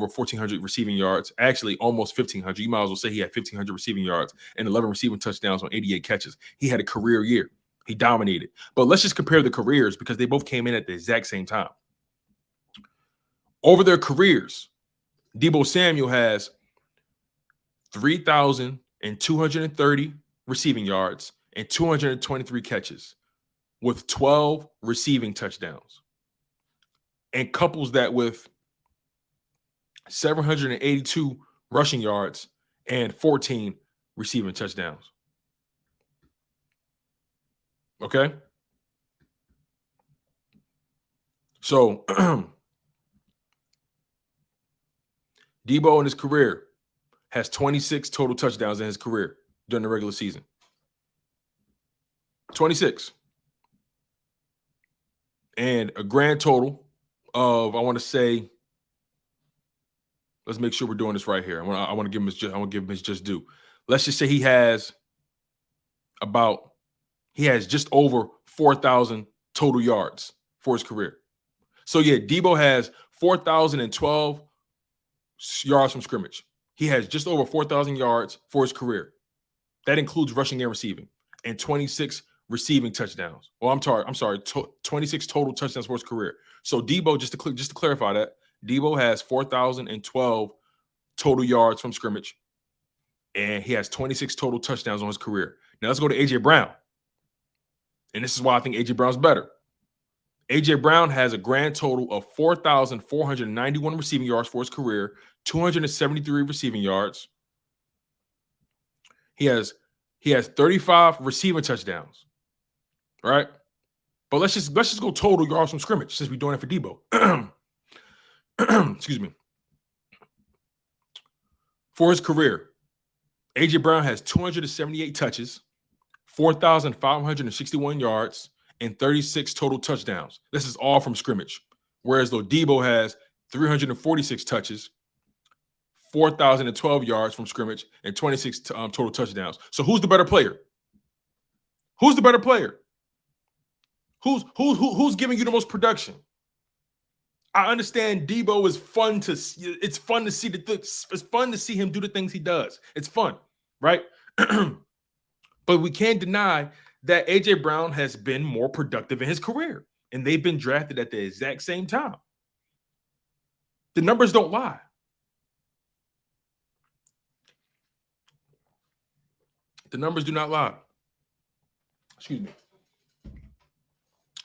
1,400 receiving yards, actually almost 1,500. You might as well say he had 1,500 receiving yards and 11 receiving touchdowns on 88 catches. He had a career year. He dominated. But let's just compare the careers because they both came in at the exact same time. Over their careers, Deebo Samuel has 3,230 receiving yards and 223 catches with 12 receiving touchdowns, and couples that with 782 rushing yards and 14 receiving touchdowns. Okay? So Deebo in his career has 26 total touchdowns in his career during the regular season. 26. And a grand total of, I want to say, let's make sure we're doing this right here. I want to give him his just due. Let's just say he has he has just over 4,000 total yards for his career. So yeah, Deebo has 4,012 yards from scrimmage. He has just over 4,000 yards for his career. That includes rushing and receiving, and 26 receiving touchdowns. Well, I'm sorry, 26 total touchdowns for his career. So Deebo, just to clarify that, Deebo has 4,012 total yards from scrimmage, and he has 26 total touchdowns on his career. Now let's go to A.J. Brown. And this is why I think A.J. Brown's better. A.J. Brown has a grand total of 4,491 receiving yards for his career, 273 receiving yards. He has 35 receiving touchdowns, right? But let's just go total yards from scrimmage since we're doing it for Deebo. Excuse me. For his career, A.J. Brown has 278 touches, 4,561 yards, and 36 total touchdowns. This is all from scrimmage. Whereas though Deebo has 346 touches, 4,012 yards from scrimmage, and 26 total touchdowns. So who's the better player? Who's the better player? Who's giving you the most production? I understand Deebo is fun to see. It's fun to see it's fun to see him do the things he does. It's fun, right? But we can't deny that A.J. Brown has been more productive in his career, and they've been drafted at the exact same time. The numbers don't lie. The numbers do not lie. Excuse me.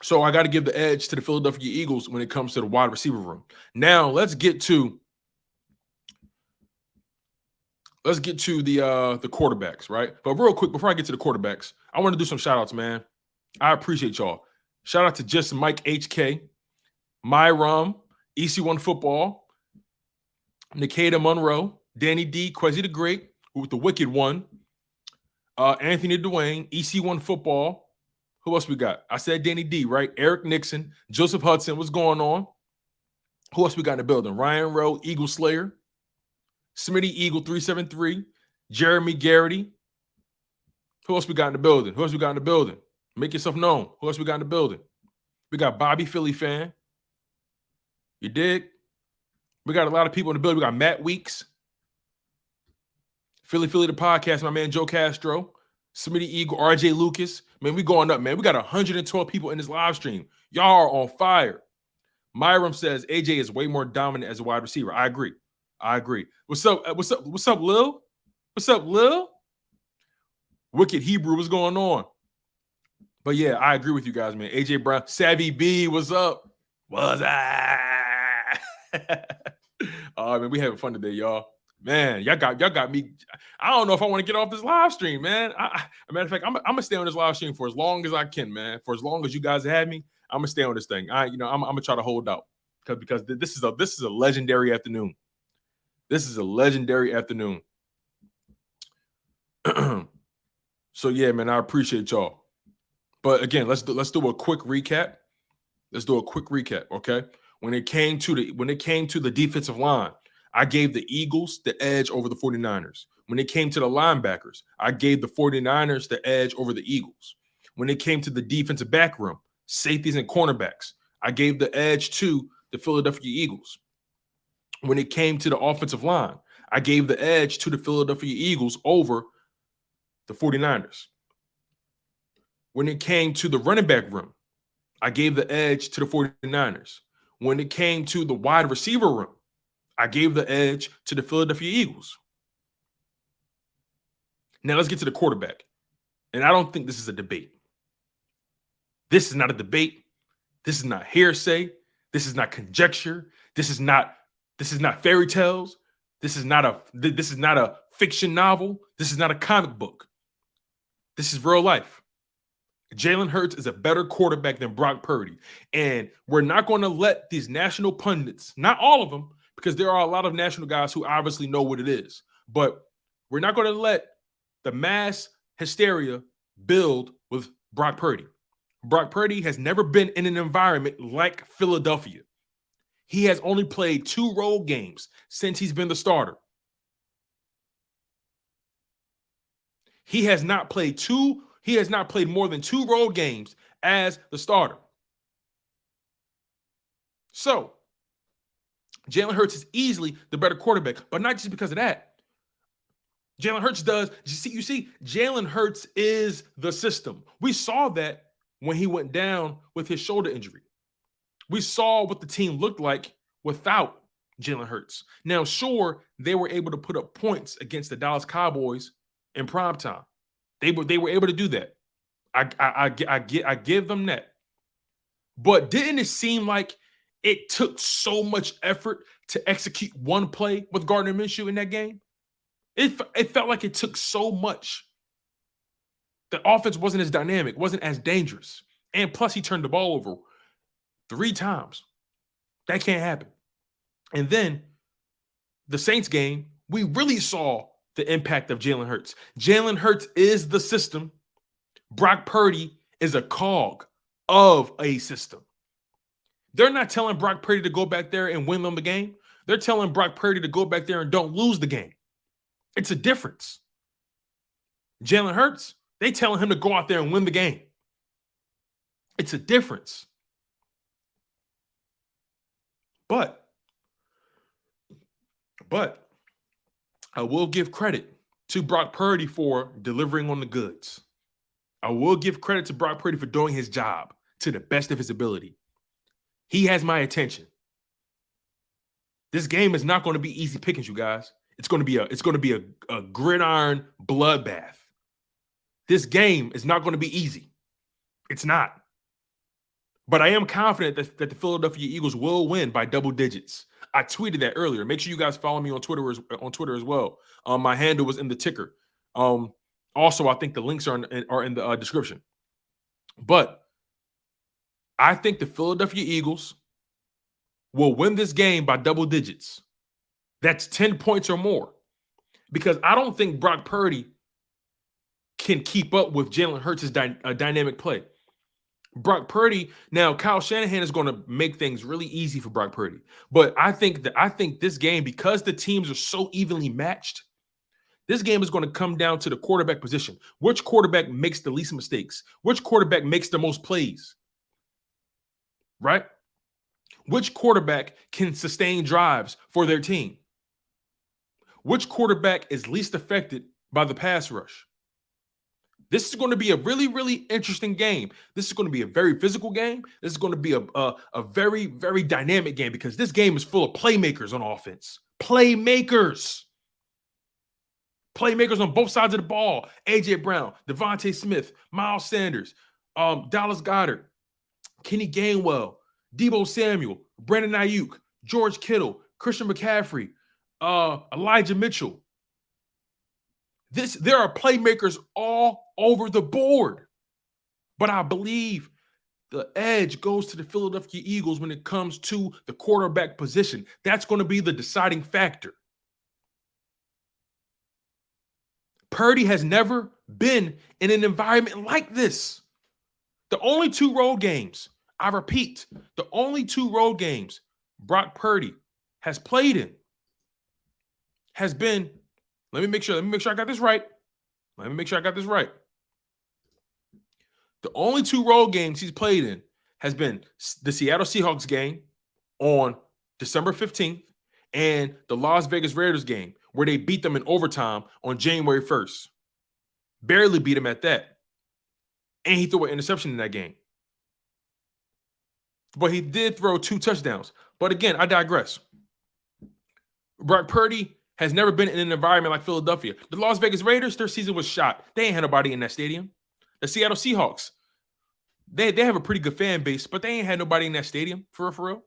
So I got to give the edge to the Philadelphia Eagles when it comes to the wide receiver room. Now let's get to the quarterbacks, right? But real quick, before I get to the quarterbacks, I want to do some shout outs, man. I appreciate y'all. Shout out to Just Mike HK, Myram, EC1 Football, Nikita Monroe, Danny D, Quezzy the Great, with the Wicked One, Anthony Dwayne, EC1 Football. Who else we got? I said Danny D, right? Eric Nixon, Joseph Hudson. What's going on? Who else we got in the building? Ryan Rowe, Eagle Slayer, Smitty Eagle 373, Jeremy Garrity. Who else we got in the building? Who else we got in the building? Make yourself known. Who else we got in the building? We got Bobby Philly fan. You dig? We got a lot of people in the building. We got Matt Weeks, Philly the podcast, my man Joe Castro, Smitty Eagle, RJ Lucas. Man, we going up, man. We got 112 people in this live stream. Y'all are on fire. Myram says AJ is way more dominant as a wide receiver. I agree. What's up, Lil? What's up, Lil? Wicked Hebrew, what's going on? But yeah, I agree with you guys, man. AJ Brown, Savvy B, what's up? What's up? Oh, man, we having fun today, y'all. Man, y'all got me. I don't know if I want to get off this live stream, man. As a matter of fact, I'm gonna stay on this live stream for as long as I can, man. For as long as you guys have me, I'm gonna stay on this thing. I'm gonna try to hold out because this is a legendary afternoon. This is a legendary afternoon. So yeah, man, I appreciate y'all. But again, let's do a quick recap. Okay. When it came to the defensive line, I gave the Eagles the edge over the 49ers. When it came to the linebackers, I gave the 49ers the edge over the Eagles. When it came to the defensive back room, safeties and cornerbacks, I gave the edge to the Philadelphia Eagles. When it came to the offensive line, I gave the edge to the Philadelphia Eagles over the 49ers. When it came to the running back room, I gave the edge to the 49ers. When it came to the wide receiver room, I gave the edge to the Philadelphia Eagles. Now let's get to the quarterback. And I don't think this is a debate. This is not a debate. This is not hearsay. This is not conjecture. This is not fairy tales. This is not a fiction novel. This is not a comic book. This is real life. Jalen Hurts is a better quarterback than Brock Purdy. And we're not going to let these national pundits, not all of them, because there are a lot of national guys who obviously know what it is. But we're not going to let the mass hysteria build with Brock Purdy. Brock Purdy has never been in an environment like Philadelphia. He has only played 2 road games since he's been the starter. He has He has not played more than 2 road games as the starter. So, Jalen Hurts is easily the better quarterback, but not just because of that. Jalen Hurts does. You see, Jalen Hurts is the system. We saw that when he went down with his shoulder injury. We saw what the team looked like without Jalen Hurts. Now, sure, they were able to put up points against the Dallas Cowboys in primetime. They were able to do that. I give them that. But didn't it seem like it took so much effort to execute one play with Gardner Minshew in that game? It felt like it took so much. The offense wasn't as dynamic, wasn't as dangerous. And plus, he turned the ball over 3 times. That can't happen. And then the Saints game, we really saw the impact of Jalen Hurts. Jalen Hurts is the system. Brock Purdy is a cog of a system. They're not telling Brock Purdy to go back there and win them the game. They're telling Brock Purdy to go back there and don't lose the game. It's a difference. Jalen Hurts, they telling him to go out there and win the game. It's a difference. But I will give credit to Brock Purdy for delivering on the goods. I will give credit to Brock Purdy for doing his job to the best of his ability. He has my attention. This game is not going to be easy pickings, you guys. It's going to be a gridiron bloodbath. This game is not going to be easy. It's not. But I am confident that the Philadelphia Eagles will win by double digits. I tweeted that earlier. Make sure you guys follow me on Twitter as well. My handle was in the ticker. Also, I think the links are in the description. But I think the Philadelphia Eagles will win this game by double digits. That's 10 points or more. Because I don't think Brock Purdy can keep up with Jalen Hurts' dynamic play. Brock Purdy, now Kyle Shanahan is going to make things really easy for Brock Purdy. But I think this game, because the teams are so evenly matched, this game is going to come down to the quarterback position. Which quarterback makes the least mistakes? Which quarterback makes the most plays? Right? Which quarterback can sustain drives for their team? Which quarterback is least affected by the pass rush? This is going to be a really, really interesting game. This is going to be a very physical game. This is going to be a very, very dynamic game because this game is full of playmakers on offense. Playmakers. Playmakers on both sides of the ball. A.J. Brown, Devontae Smith, Miles Sanders, Dallas Goedert, Kenny Gainwell, Deebo Samuel, Brandon Ayuk, George Kittle, Christian McCaffrey, Elijah Mitchell. There are playmakers all over the board. But I believe the edge goes to the Philadelphia Eagles when it comes to the quarterback position. That's going to be the deciding factor. Purdy has never been in an environment like this. The only 2 road games, I repeat, the only 2 road games Brock Purdy has played in has been, let me make sure I got this right. The only 2 road games he's played in has been the Seattle Seahawks game on December 15th and the Las Vegas Raiders game where they beat them in overtime on January 1st. Barely beat them at that. And he threw an interception in that game. But he did throw 2 touchdowns. But again, I digress. Brock Purdy has never been in an environment like Philadelphia. The Las Vegas Raiders, their season was shot. They ain't had nobody in that stadium. The Seattle Seahawks, they have a pretty good fan base, but they ain't had nobody in that stadium, for real.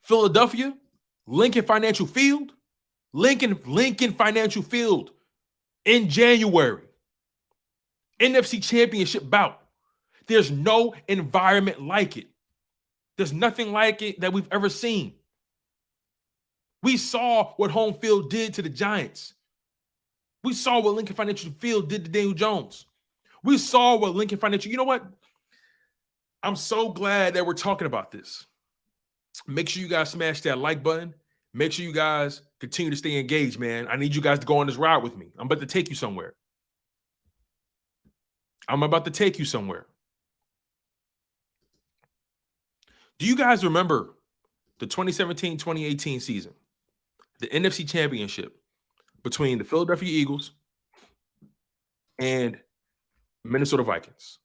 Philadelphia, Lincoln Financial Field in January. NFC Championship bout. There's no environment like it. There's nothing like it that we've ever seen. We saw what home field did to the Giants. We saw what Lincoln Financial Field did to Daniel Jones. We saw what Lincoln Financial, you know what? I'm so glad that we're talking about this. Make sure you guys smash that like button. Make sure you guys continue to stay engaged, man. I need you guys to go on this ride with me. I'm about to take you somewhere. I'm about to take you somewhere. Do you guys remember the 2017-2018 season, the NFC Championship between the Philadelphia Eagles and Minnesota Vikings?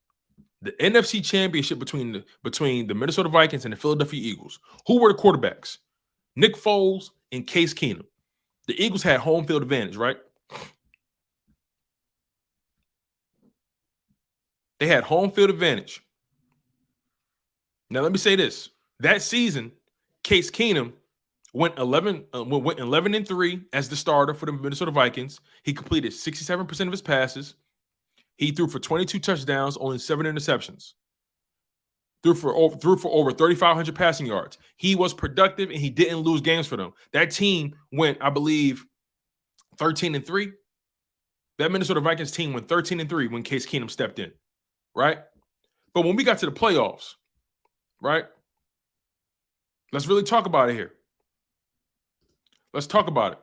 The NFC Championship between the Minnesota Vikings and the Philadelphia Eagles. Who were the quarterbacks? Nick Foles and Case Keenum. The Eagles had home field advantage, right? They had home field advantage. Now, let me say this. That season, Case Keenum went 11-3 as the starter for the Minnesota Vikings. He completed 67% of his passes. He threw for 22 touchdowns, only 7 interceptions. Threw for over 3,500 passing yards. He was productive, and he didn't lose games for them. That team went, I believe, 13-3. That Minnesota Vikings team went 13-3 when Case Keenum stepped in, right? But when we got to the playoffs, right? Let's really talk about it here. Let's talk about it.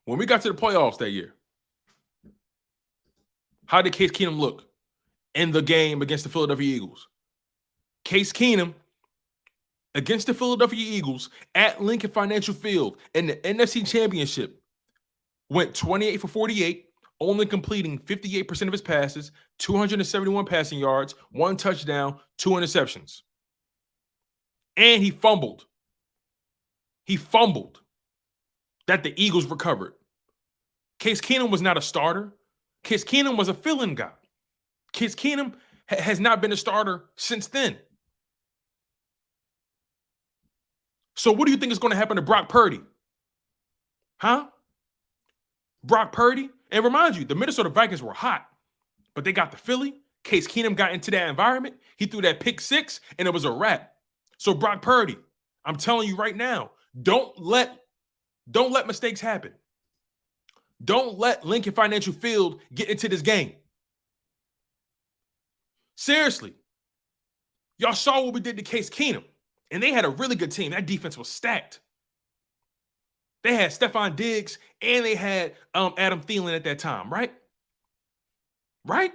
When we got to the playoffs that year, how did Case Keenum look in the game against the Philadelphia Eagles? Case Keenum against the Philadelphia Eagles at Lincoln Financial Field in the NFC Championship went 28 for 48, only completing 58% of his passes, 271 passing yards, 1 touchdown, 2 interceptions. And he fumbled. He fumbled that the Eagles recovered. Case Keenum was not a starter. Case Keenum was a fill-in guy. Case Keenum has not been a starter since then. So what do you think is going to happen to Brock Purdy? Huh? Brock Purdy? And remind you, the Minnesota Vikings were hot, but they got the Philly. Case Keenum got into that environment. He threw that pick 6, and it was a wrap. So Brock Purdy, I'm telling you right now, don't let mistakes happen. Don't let Lincoln Financial Field get into this game. Seriously. Y'all saw what we did to Case Keenum, and they had a really good team. That defense was stacked. They had Stephon Diggs, and they had Adam Thielen at that time, right? Right?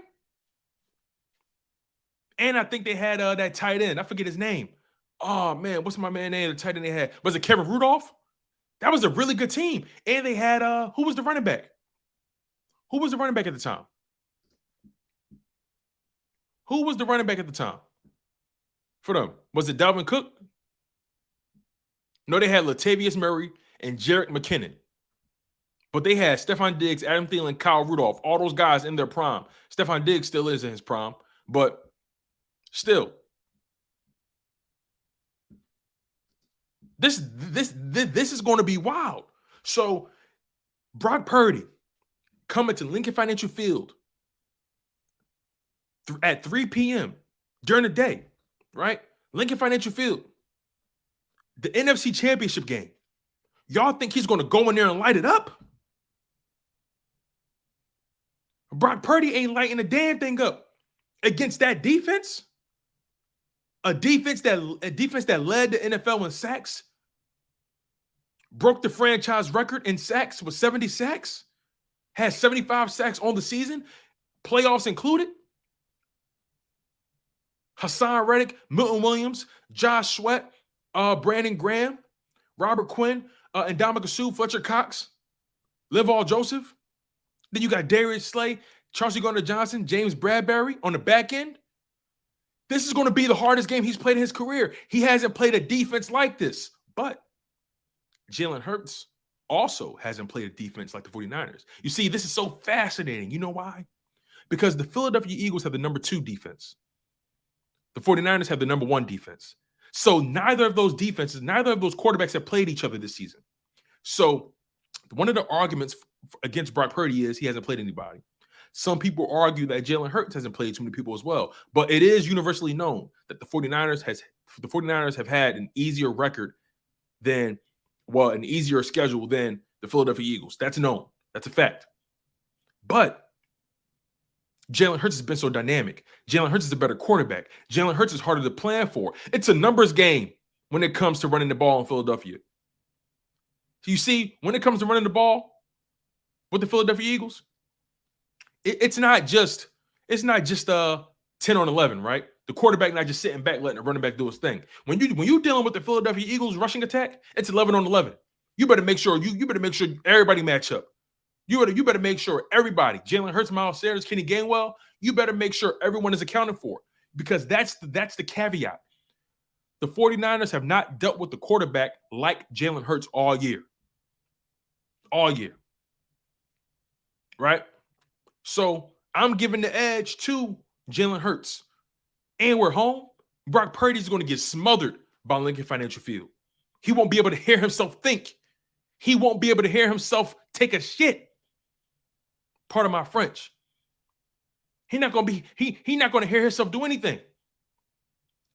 And I think they had that tight end. I forget his name. Oh, man, what's my man name? The tight end they had. Was it Kevin Rudolph? That was a really good team. And they had, who was the running back? Who was the running back at the time? Who was the running back at the time for them? Was it Dalvin Cook? No, they had Latavius Murray and Jerick McKinnon. But they had Stephon Diggs, Adam Thielen, Kyle Rudolph, all those guys in their prime. Stephon Diggs still is in his prime, but still. This is going to be wild. So Brock Purdy coming to Lincoln Financial Field at 3 p.m. during the day, right? Lincoln Financial Field, the NFC Championship game. Y'all think he's going to go in there and light it up? Brock Purdy ain't lighting a damn thing up against that defense. A defense that led the NFL in sacks, broke the franchise record in sacks with 70 sacks, has 75 sacks on the season, playoffs included. Haason Reddick, Milton Williams, Josh Sweat, Brandon Graham, Robert Quinn, and Dominic Sue, Fletcher Cox, Leval Joseph. Then you got Darius Slay, Chauncey Gardner-Johnson, James Bradberry on the back end. This is going to be the hardest game he's played in his career. He hasn't played a defense like this. But Jalen Hurts also hasn't played a defense like the 49ers. You see, this is so fascinating. You know why? Because the Philadelphia Eagles have the number 2 defense. The 49ers have the number 1 defense. So neither of those quarterbacks have played each other this season. So one of the arguments against Brock Purdy is he hasn't played anybody. Some people argue that Jalen Hurts hasn't played too many people as well. But it is universally known that the 49ers have had an easier record an easier schedule than the Philadelphia Eagles. That's known. That's a fact. But Jalen Hurts has been so dynamic. Jalen Hurts is a better quarterback. Jalen Hurts is harder to plan for. It's a numbers game when it comes to running the ball in Philadelphia. So you see, when it comes to running the ball with the Philadelphia Eagles, It's not just 10 on 11, right? The quarterback not just sitting back letting the running back do his thing. When you dealing with the Philadelphia Eagles rushing attack, it's 11 on 11. You better make sure everybody match up. You better make sure everybody, Jalen Hurts, Miles Sanders, Kenny Gainwell, you better make sure everyone is accounted for, because that's the caveat. The 49ers have not dealt with the quarterback like Jalen Hurts all year. All year. Right? So I'm giving the edge to Jalen Hurts. And we're home. Brock Purdy is going to get smothered by Lincoln Financial Field. He won't be able to hear himself think. He won't be able to hear himself take a shit. Part of my French. He's not going to hear himself do anything.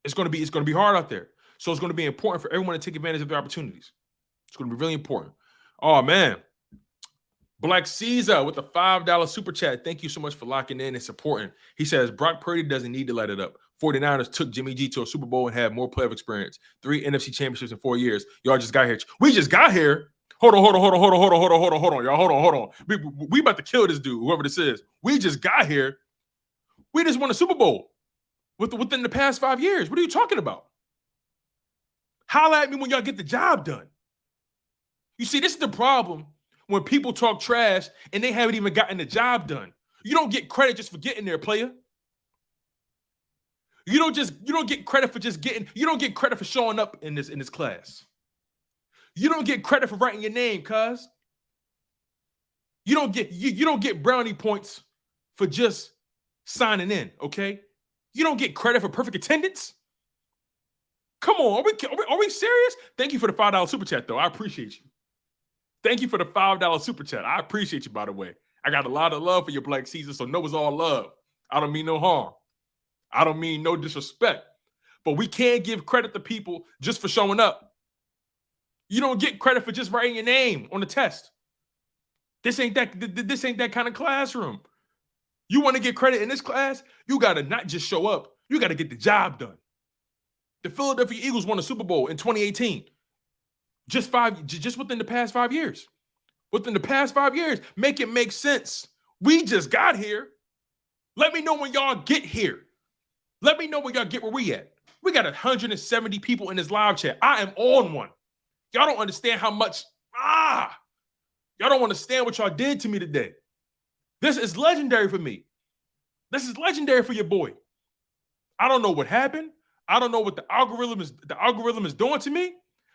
It's going to be hard out there. So it's going to be important for everyone to take advantage of their opportunities. It's going to be really important. Oh, man. Black Caesar with the $5 super chat. Thank you so much for locking in and supporting. He says, Brock Purdy doesn't need to let it up. 49ers took Jimmy G to a Super Bowl and had more playoff experience. 3 NFC championships in 4 years. Y'all just got here. We just got here. Hold on. Y'all, hold on. We about to kill this dude, whoever this is. We just got here. We just won a Super Bowl within the past 5 years. What are you talking about? Holla at me when y'all get the job done. You see, this is the problem when people talk trash and they haven't even gotten the job done. You don't get credit just for getting there, player. You don't get credit for just getting. You don't get credit for showing up in this class. You don't get credit for writing your name, cuz. You don't get brownie points for just signing in, okay? You don't get credit for perfect attendance. Come on, are we serious? Thank you for the $5 super chat, though. I appreciate you. Thank you for the $5 super chat. I appreciate you, by the way. I got a lot of love for your Black Caesar, so know it's all love. I don't mean no harm. I don't mean no disrespect. But we can't give credit to people just for showing up. You don't get credit for just writing your name on the test. This ain't that kind of classroom. You want to get credit in this class, you got to not just show up. You got to get the job done. The Philadelphia Eagles won a Super Bowl in 2018. Just within the past 5 years. Within the past 5 years. Make it make sense. We just got here. Let me know when y'all get here. Let me know when y'all get where we at. We got 170 people in this live chat. I am on one. Y'all don't understand how much, y'all don't understand what y'all did to me today. This is legendary for me. This is legendary for your boy. I don't know what happened. I don't know what the algorithm is doing to me,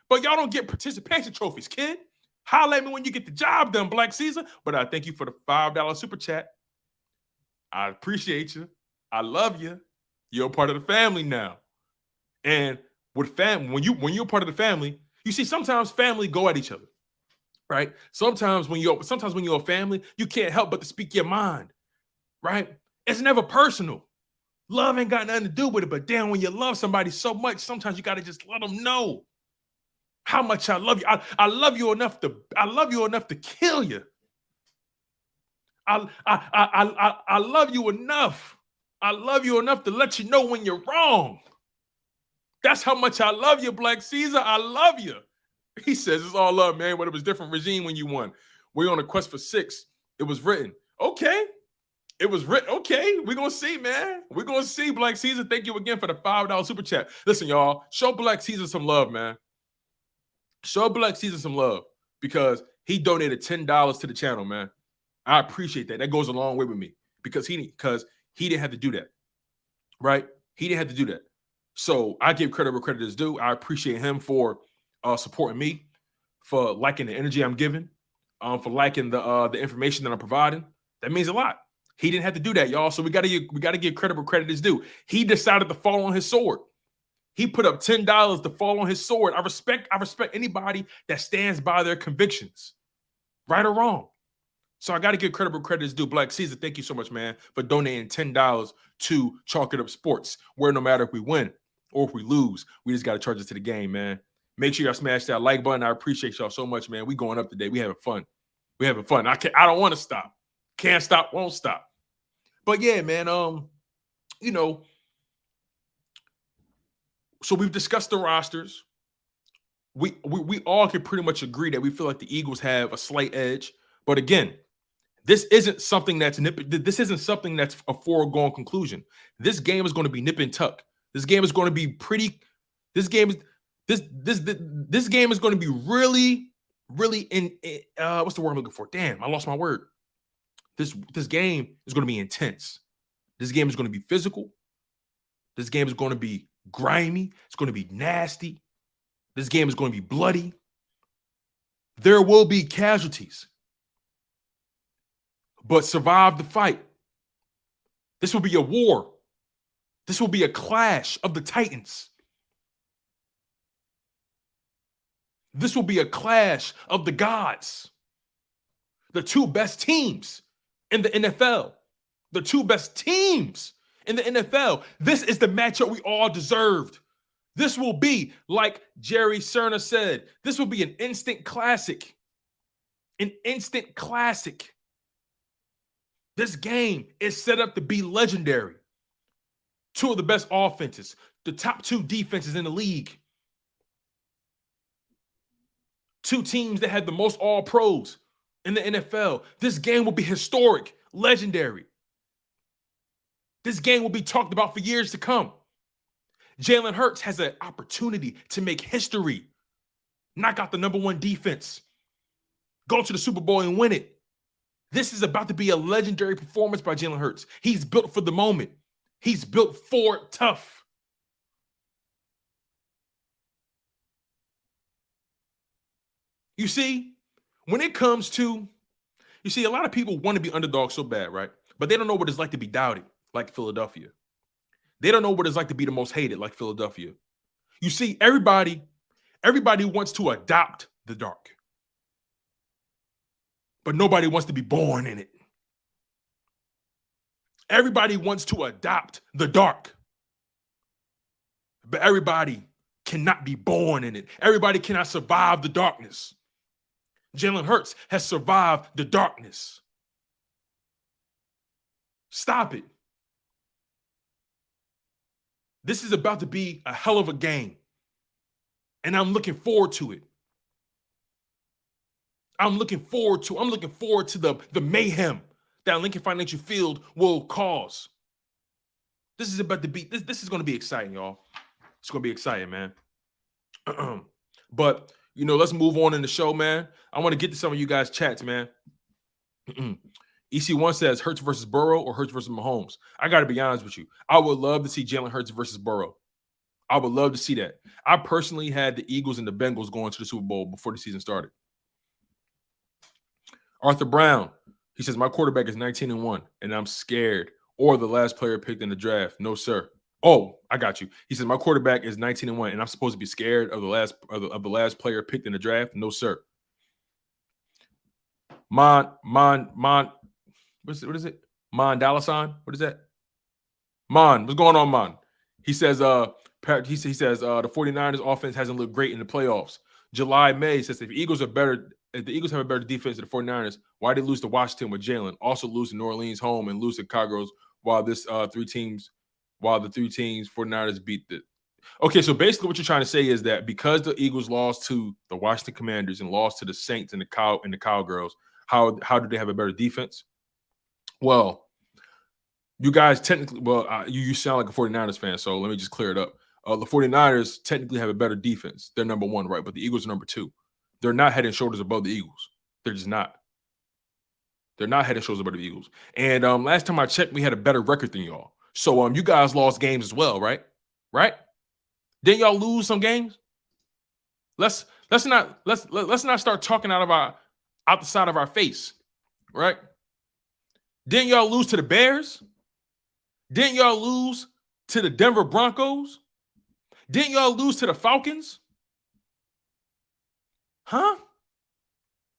but y'all don't get participation trophies, kid. Holla at me when you get the job done, Black Caesar. But I thank you for the $5 super chat. I appreciate you. I love you. You're a part of the family now. And with when you're part of the family, you see sometimes family go at each other, right? Sometimes when you're a family, you can't help but to speak your mind, right? It's never personal. Love ain't got nothing to do with it, but damn, when you love somebody so much, sometimes you got to just let them know how much I love you. I love you enough to kill you. I love you enough. I love you enough to let you know when you're wrong. That's how much I love you, Black Caesar. I love you. He says it's all love, man, but it was different regime when you won. We're on a quest for 6. It was written. Okay. It was written. Okay. We're going to see, man. We're going to see, Black Caesar. Thank you again for the $5 super chat. Listen, y'all, show Black Caesar some love, man. Show Black Caesar some love because he donated $10 to the channel, man. I appreciate that. That goes a long way with me because he didn't have to do that, right? He didn't have to do that. So I give credit where credit is due. I appreciate him for supporting me, for liking the energy I'm giving, for liking the information that I'm providing. That means a lot. He didn't have to do that, y'all. So we gotta give credit where credit is due. He decided to fall on his sword. He put up $10 to fall on his sword. I respect anybody that stands by their convictions, right or wrong. So I got to give credit where credit is due. Black Caesar, thank you so much, man, for donating $10 to Chalk It Up Sports, where no matter if we win or if we lose, we just got to charge it to the game, man. Make sure y'all smash that like button. I appreciate y'all so much, man. We going up today. We having fun. We having fun. I don't want to stop. Can't stop, won't stop. But yeah, man, so we've discussed the rosters. We all can pretty much agree that we feel like the Eagles have a slight edge. But again, This isn't something that's this isn't something that's a foregone conclusion. This game is going to be nip and tuck. This game is going to be pretty. This game is this game is going to be really in what's the word I'm looking for? Damn, I lost my word. This game is going to be intense. This game is going to be physical. This game is going to be grimy. It's going to be nasty. This game is going to be bloody. There will be casualties. But survive the fight. This will be a war. This will be a clash of the Titans. This will be a clash of the gods. The two best teams in the NFL. The two best teams in the NFL. This is the matchup we all deserved. This will be, like Jerry Cerna said, this will be an instant classic. An instant classic. This game is set up to be legendary. Two of the best offenses, the top two defenses in the league. Two teams that had the most all-pros in the NFL. This game will be historic, legendary. This game will be talked about for years to come. Jalen Hurts has an opportunity to make history. Knock out the number one defense. Go to the Super Bowl and win it. This is about to be a legendary performance by Jalen Hurts. He's built for the moment. He's built for it tough. You see, when it comes to, a lot of people want to be underdogs so bad, right? But they don't know what it's like to be doubted, like Philadelphia. They don't know what it's like to be the most hated, like Philadelphia. You see, everybody wants to adopt the dark. But nobody wants to be born in it. Everybody wants to adopt the dark. But everybody cannot be born in it. Everybody cannot survive the darkness. Jalen Hurts has survived the darkness. Stop it. This is about to be a hell of a game. And I'm looking forward to it. I'm looking forward to the mayhem that Lincoln Financial Field will cause. This is about to be, this is going to be exciting, y'all. It's going to be exciting, man. But, let's move on in the show, man. I want to get to some of you guys' chats, man. EC1 says Hurts versus Burrow or Hurts versus Mahomes. I got to be honest with you. I would love to see Jalen Hurts versus Burrow. I would love to see that. I personally had the Eagles and the Bengals going to the Super Bowl before the season started. Arthur Brown, he says, my quarterback is 19-1, and I'm scared. Or the last player picked in the draft. No, sir. Oh, I got you. He says, my quarterback is 19-1, and I'm supposed to be scared of the last player picked in the draft. No, sir. What is it? Dalasan? What is that? What's going on, Mon? He says, the 49ers offense hasn't looked great in the playoffs. May says if the Eagles have a better defense than the 49ers, why did they lose to Washington with Jalen? Also lose to New Orleans home and lose to Cowgirls while the three teams 49ers beat the. Okay, so basically what you're trying to say is that because the Eagles lost to the Washington Commanders and lost to the Saints and the Cowgirls, how do they have a better defense? Well, you guys technically, you sound like a 49ers fan, so let me just clear it up. The 49ers technically have a better defense. They're number one, right? But the Eagles are number two. They're not head and shoulders above the Eagles. They're just not. They're not head and shoulders above the Eagles. And last time I checked, we had a better record than y'all. So you guys lost games as well, right? Right? Didn't y'all lose some games? Let's not start talking out the side of our face, right? Didn't y'all lose to the Bears? Didn't y'all lose to the Denver Broncos? Didn't y'all lose to the Falcons? Huh?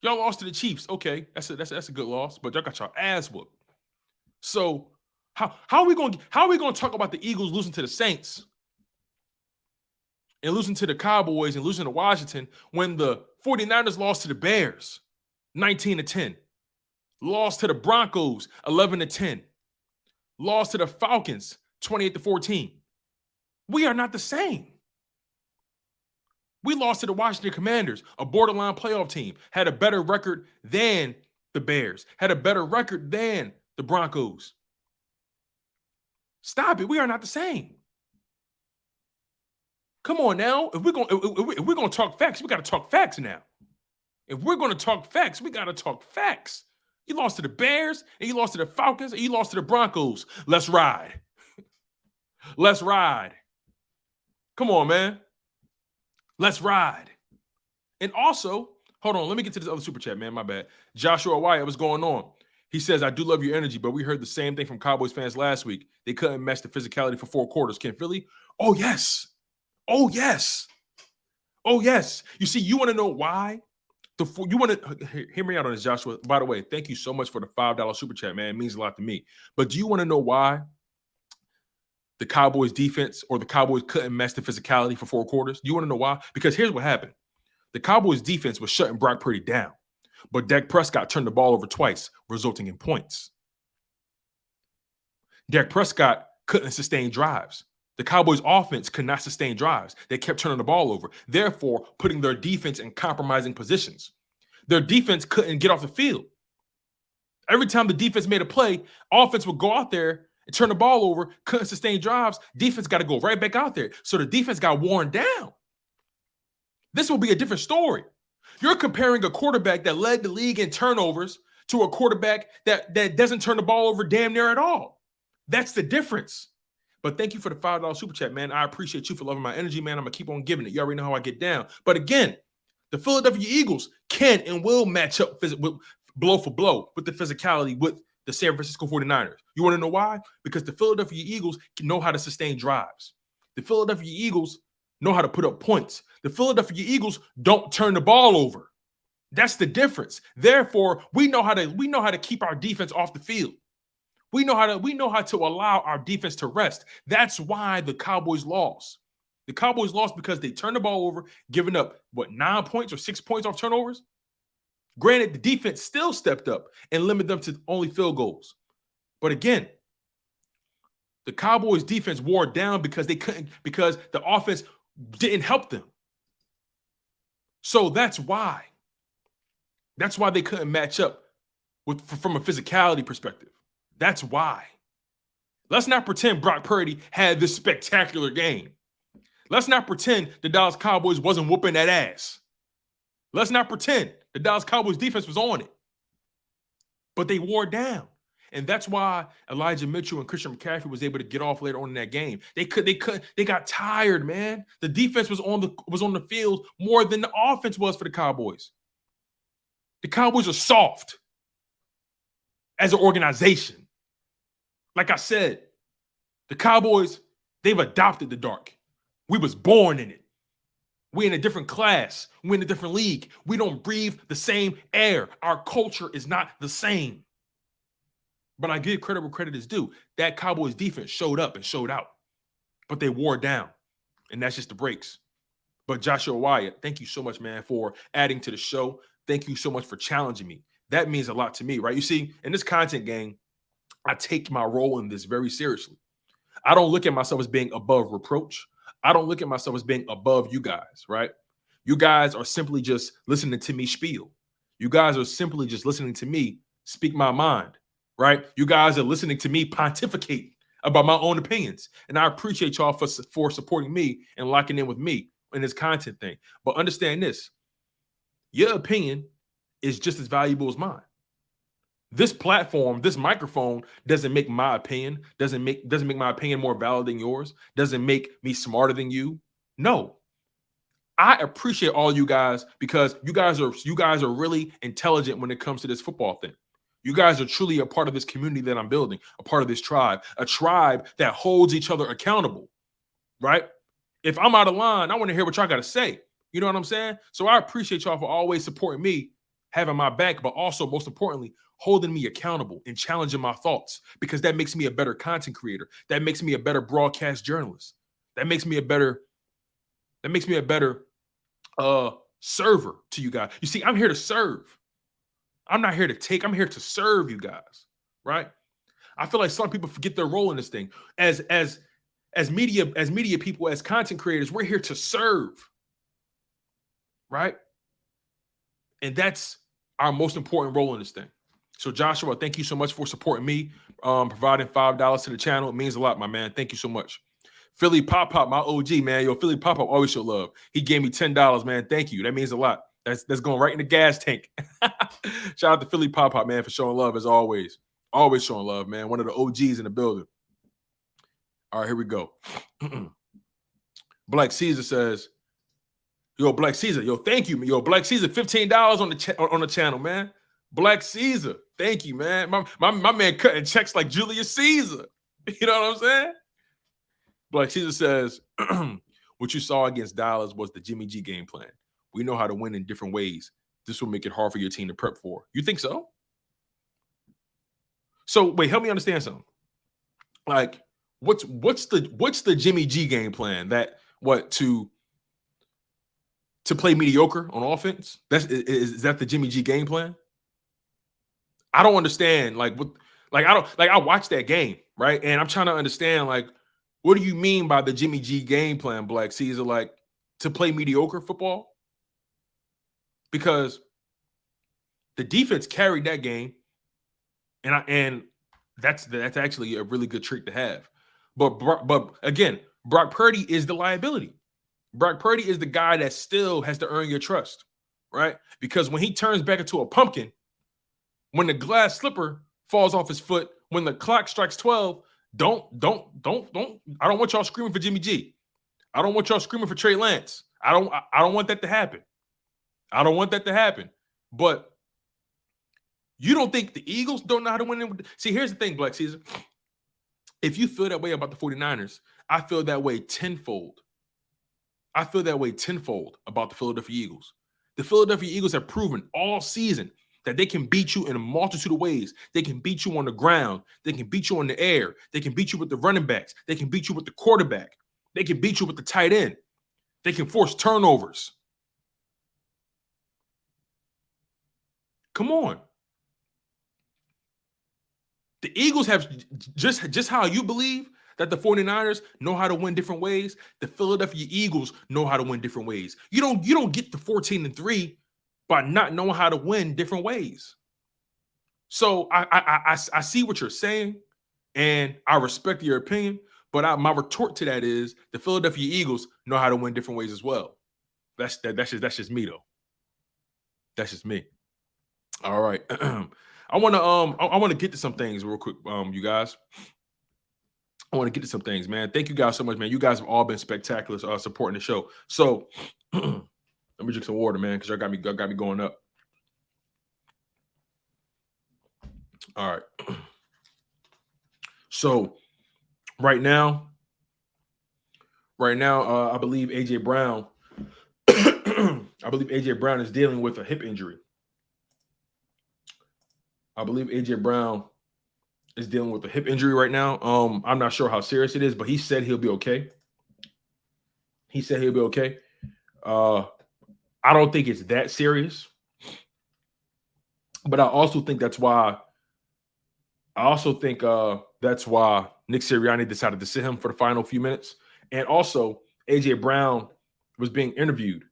Y'all lost to the Chiefs. Okay, that's a good loss, but y'all got your ass whooped. So how are we going to talk about the Eagles losing to the Saints and losing to the Cowboys and losing to Washington when the 49ers lost to the Bears 19-10, lost to the Broncos 11-10, lost to the Falcons 28-14? We are not the same. We lost to the Washington Commanders, a borderline playoff team, had a better record than the Bears, had a better record than the Broncos. Stop it. We are not the same. Come on now. If we're going to talk facts, we got to talk facts now. If we're going to talk facts, we got to talk facts. You lost to the Bears, and you lost to the Falcons, and you lost to the Broncos. Let's ride. Let's ride. Come on, man. Let's ride. And also, hold on, let me get to this other super chat, man. My bad. Joshua Wyatt, what's going on? He says, I do love your energy, but we heard the same thing from Cowboys fans last week. They couldn't match the physicality for 4 quarters. Can Philly? Oh, yes. Oh, yes. Oh, yes. You see, you want to know why? You want to hear me out on this, Joshua. By the way, thank you so much for the $5 super chat, man. It means a lot to me. But do you want to know why the Cowboys defense or the Cowboys couldn't match the physicality for 4 quarters? Do you want to know why? Because here's what happened. The Cowboys defense was shutting Brock Purdy down, but Dak Prescott turned the ball over twice, resulting in points. Dak Prescott couldn't sustain drives. The Cowboys offense could not sustain drives. They kept turning the ball over, therefore putting their defense in compromising positions. Their defense couldn't get off the field. Every time the defense made a play, offense would go out there and turn the ball over, couldn't sustain drives. Defense got to go right back out there. So the defense got worn down. This will be a different story. You're comparing a quarterback that led the league in turnovers to a quarterback that doesn't turn the ball over damn near at all. That's the difference. But thank you for the $5 super chat, man. I appreciate you for loving my energy, man. I'm going to keep on giving it. You already know how I get down. But again, the Philadelphia Eagles can and will match up with blow for blow with the physicality with the San Francisco 49ers. You want to know why? Because the Philadelphia Eagles know how to sustain drives. The Philadelphia Eagles know how to put up points. The Philadelphia Eagles don't turn the ball over. That's the difference. Therefore, we know how to keep our defense off the field. We know how to allow our defense to rest. That's why the Cowboys lost. The Cowboys lost because they turned the ball over, giving up 9 points or 6 points off turnovers. Granted, the defense still stepped up and limited them to only field goals. But again, the Cowboys defense wore down because the offense didn't help them. So that's why. That's why they couldn't match up from a physicality perspective. That's why. Let's not pretend Brock Purdy had this spectacular game. Let's not pretend the Dallas Cowboys wasn't whooping that ass. Let's not pretend the Dallas Cowboys defense was on it. But they wore down. And that's why Elijah Mitchell and Christian McCaffrey was able to get off later on in that game. They got tired, man. The defense was on the field more than the offense was for the Cowboys. The Cowboys are soft as an organization. Like I said, the Cowboys, they've adopted the dark. We was born in it. We're in a different class. We're in a different league. We don't breathe the same air. Our culture is not the same. But I give credit where credit is due. That Cowboys defense showed up and showed out. But they wore down. And that's just the breaks. But Joshua Wyatt, thank you so much, man, for adding to the show. Thank you so much for challenging me. That means a lot to me, right? You see, in this content game, I take my role in this very seriously. I don't look at myself as being above reproach. I don't look at myself as being above you guys, right? You guys are simply just listening to me spiel. You guys are simply just listening to me speak my mind, right? You guys are listening to me pontificate about my own opinions. And I appreciate y'all for supporting me and locking in with me in this content thing. But understand this, your opinion is just as valuable as mine. This platform, this microphone doesn't make my opinion, doesn't make my opinion more valid than yours, doesn't make me smarter than you. No. I appreciate all you guys because you guys are really intelligent when it comes to this football thing. You guys are truly a part of this community that I'm building, a part of this tribe, a tribe that holds each other accountable, right? If I'm out of line, I want to hear what y'all got to say. You know what I'm saying? So I appreciate y'all for always supporting me, having my back, but also, most importantly, holding me accountable and challenging my thoughts, because that makes me a better content creator. That makes me a better broadcast journalist. That makes me a better server to you guys. You see, I'm here to serve. I'm not here to take. I'm here to serve you guys, right? I feel like some people forget their role in this thing. As media people, as content creators, we're here to serve, right? And that's our most important role in this thing. So Joshua, thank you so much for supporting me, providing $5 to the channel. It means a lot, my man. Thank you so much. Philly Pop Pop, my OG, man. Yo, Philly Pop Pop always show love. He gave me $10, man. Thank you. That means a lot. That's going right in the gas tank. Shout out to Philly Pop Pop, man, for showing love as always. Always showing love, man. One of the OGs in the building. All right, here we go. Black Caesar says, yo, Black Caesar, yo, thank you. Yo, Black Caesar, $15 on the channel, man. Black Caesar, thank you, man. My man cutting checks like Julius Caesar. You know what I'm saying? Black Caesar says, what you saw against Dallas was the Jimmy G game plan. We know how to win in different ways. This will make it hard for your team to prep for. You think so? So wait, help me understand something. Like, what's the Jimmy G game plan? That to play mediocre on offense? Is that the Jimmy G game plan? I don't understand. I watched that game, right? And I'm trying to understand, like, what do you mean by the Jimmy G game plan, Black Caesar? Like, to play mediocre football? Because the defense carried that game, and that's actually a really good trick to have. But again, Brock Purdy is the liability. Brock Purdy is the guy that still has to earn your trust, right? Because when he turns back into a pumpkin, when the glass slipper falls off his foot, when the clock strikes 12, don't. I don't want y'all screaming for Jimmy G. I don't want y'all screaming for Trey Lance. I don't want that to happen. I don't want that to happen. But you don't think the Eagles don't know how to win? See, here's the thing, Black Caesar. If you feel that way about the 49ers, I feel that way tenfold. I feel that way tenfold about the Philadelphia Eagles. The Philadelphia Eagles have proven all season that they can beat you in a multitude of ways. They can beat you on the ground. They can beat you on the air. They can beat you with the running backs. They can beat you with the quarterback. They can beat you with the tight end. They can force turnovers. Come on. The Eagles have just how you believe that the 49ers know how to win different ways. The Philadelphia Eagles know how to win different ways. You don't get to 14-3 by not knowing how to win different ways. So I see what you're saying, and I respect your opinion. But my retort to that is the Philadelphia Eagles know how to win different ways as well. That's just me though. That's just me. All right. I want to get to some things real quick, you guys. I want to get to some things, man. Thank you guys so much, man. You guys have all been spectacular supporting the show. So let me drink some water, man, because y'all got me going up. All right. So right now, I believe AJ Brown. I believe AJ Brown is dealing with a hip injury. I believe AJ Brown is dealing with a hip injury right now. I'm not sure how serious it is, but he said he'll be okay. He said he'll be okay. I don't think it's that serious, but I also think that's why. That's why Nick Sirianni decided to sit him for the final few minutes. And also, AJ Brown was being interviewed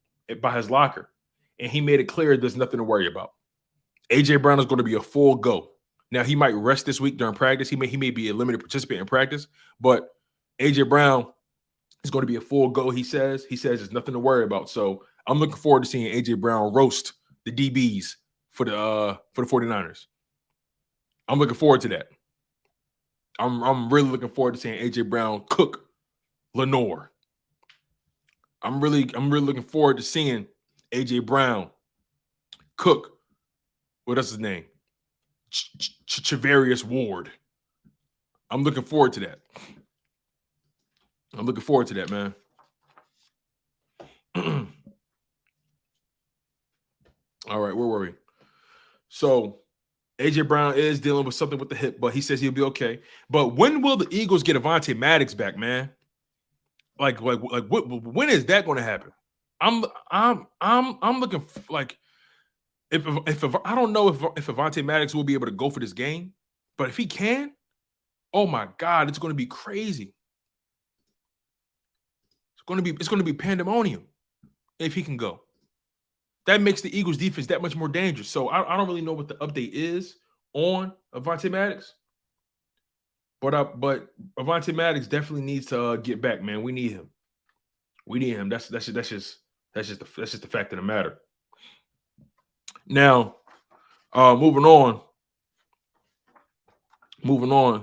by his locker, and he made it clear there's nothing to worry about. AJ Brown is going to be a full go. Now, he might rest this week during practice. He may be a limited participant in practice, but AJ Brown is going to be a full go. He says there's nothing to worry about. So I'm looking forward to seeing AJ Brown roast the DBs for the 49ers. I'm looking forward to that. I'm really looking forward to seeing AJ Brown cook Lenore. I'm really looking forward to seeing AJ Brown cook. What's his name? Charvarius Ward. I'm looking forward to that. I'm looking forward to that, man. All right, where were we? So AJ Brown is dealing with something with the hip, but he says he'll be okay. But when will the Eagles get Avonte Maddox back, man? Like when is that going to happen? I'm looking like. If I don't know if Avonte Maddox will be able to go for this game, but if he can, oh my God, it's going to be crazy. It's going to be pandemonium if he can go. That makes the Eagles defense that much more dangerous. So I don't really know what the update is on Avonte Maddox. But Avonte Maddox definitely needs to get back, man. We need him. We need him. That's just the fact of the matter. Now, moving on.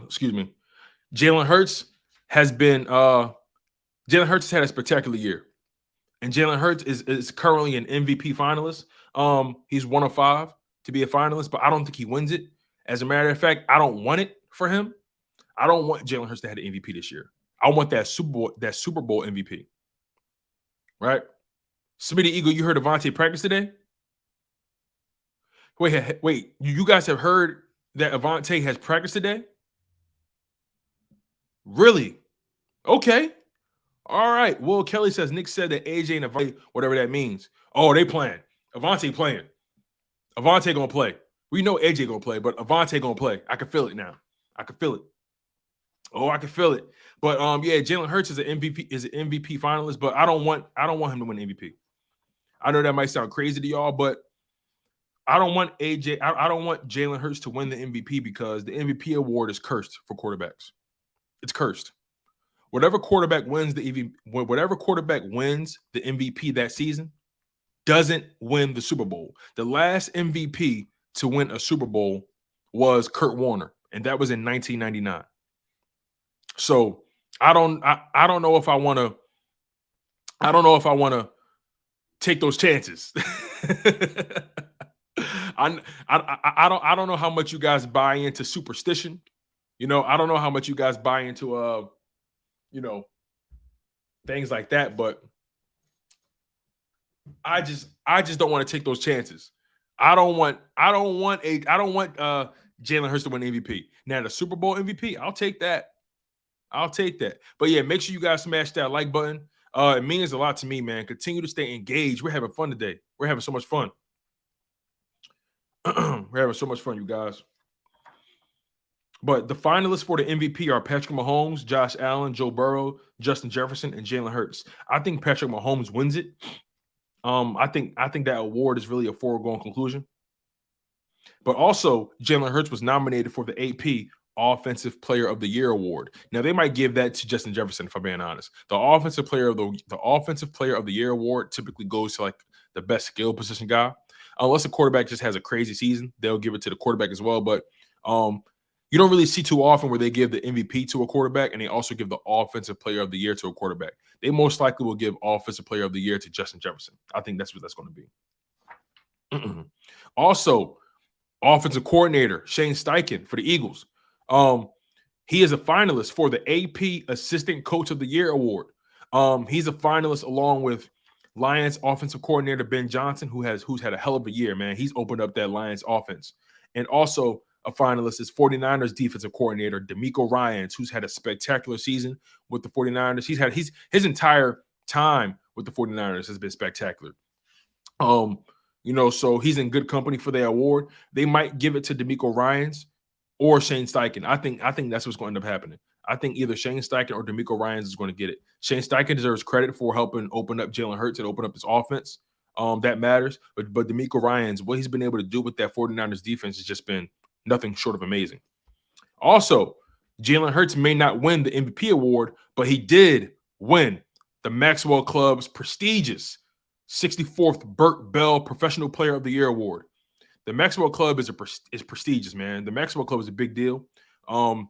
Excuse me. Jalen Hurts has had a spectacular year. And Jalen Hurts is currently an MVP finalist. He's 1 of 5 to be a finalist, but I don't think he wins it. As a matter of fact, I don't want it for him. I don't want Jalen Hurts to have the MVP this year. I want that Super Bowl MVP. Right? Smitty Eagle, you heard Avonte practice today? Wait. You guys have heard that Avonte has practiced today? Really? Okay. All right. Will Kelly says Nick said that AJ and Avonte, whatever that means. Oh, they playing. Avonte playing. Avonte gonna play. We know AJ gonna play, but Avonte gonna play. I can feel it now. I can feel it. Oh, I can feel it. But yeah, Jalen Hurts is an MVP finalist, but I don't want him to win MVP. I know that might sound crazy to y'all, but I don't want AJ. I don't want Jalen Hurts to win the MVP because the MVP award is cursed for quarterbacks. It's cursed. Whatever quarterback wins the MVP that season doesn't win the Super Bowl. The last MVP to win a Super Bowl was Kurt Warner, and that was in 1999. So I don't know if I want to take those chances. I don't know how much you guys buy into superstition. I don't know how much you guys buy into things like that, but I just don't want to take those chances. I don't want Jalen Hurts to win MVP. Now the Super Bowl MVP, I'll take that. But yeah, make sure you guys smash that like button. It means a lot to me, man. Continue to stay engaged. We're having fun today. We're having so much fun. We're having so much fun, you guys. But the finalists for the MVP are Patrick Mahomes, Josh Allen, Joe Burrow, Justin Jefferson, and Jalen Hurts. I think Patrick Mahomes wins it. I think that award is really a foregone conclusion. But also, Jalen Hurts was nominated for the AP Offensive Player of the Year award. Now they might give that to Justin Jefferson, if I'm being honest. The Offensive Player of the Year award typically goes to like the best skill position guy. Unless a quarterback just has a crazy season, they'll give it to the quarterback as well. But you don't really see too often where they give the MVP to a quarterback and they also give the Offensive Player of the Year to a quarterback. They most likely will give Offensive Player of the Year to Justin Jefferson. I think that's what that's going to be. Also, Offensive Coordinator Shane Steichen for the Eagles. He is a finalist for the AP Assistant Coach of the Year award. He's a finalist along with Lions Offensive Coordinator Ben Johnson, who's had a hell of a year, man. He's opened up that Lions offense. And also a finalist is 49ers Defensive Coordinator DeMeco Ryans, who's had a spectacular season with the 49ers. His entire time with the 49ers has been spectacular. So he's in good company for their award. They might give it to DeMeco Ryans or Shane Steichen. I think that's what's going to end up happening. I think either Shane Steichen or DeMeco Ryans is going to get it. Shane Steichen deserves credit for helping open up Jalen Hurts and open up his offense. That matters. But DeMeco Ryans, what he's been able to do with that 49ers defense has just been nothing short of amazing. Also, Jalen Hurts may not win the MVP award, but he did win the Maxwell Club's prestigious 64th Burt Bell Professional Player of the Year award. The Maxwell Club is prestigious, man. The Maxwell Club is a big deal.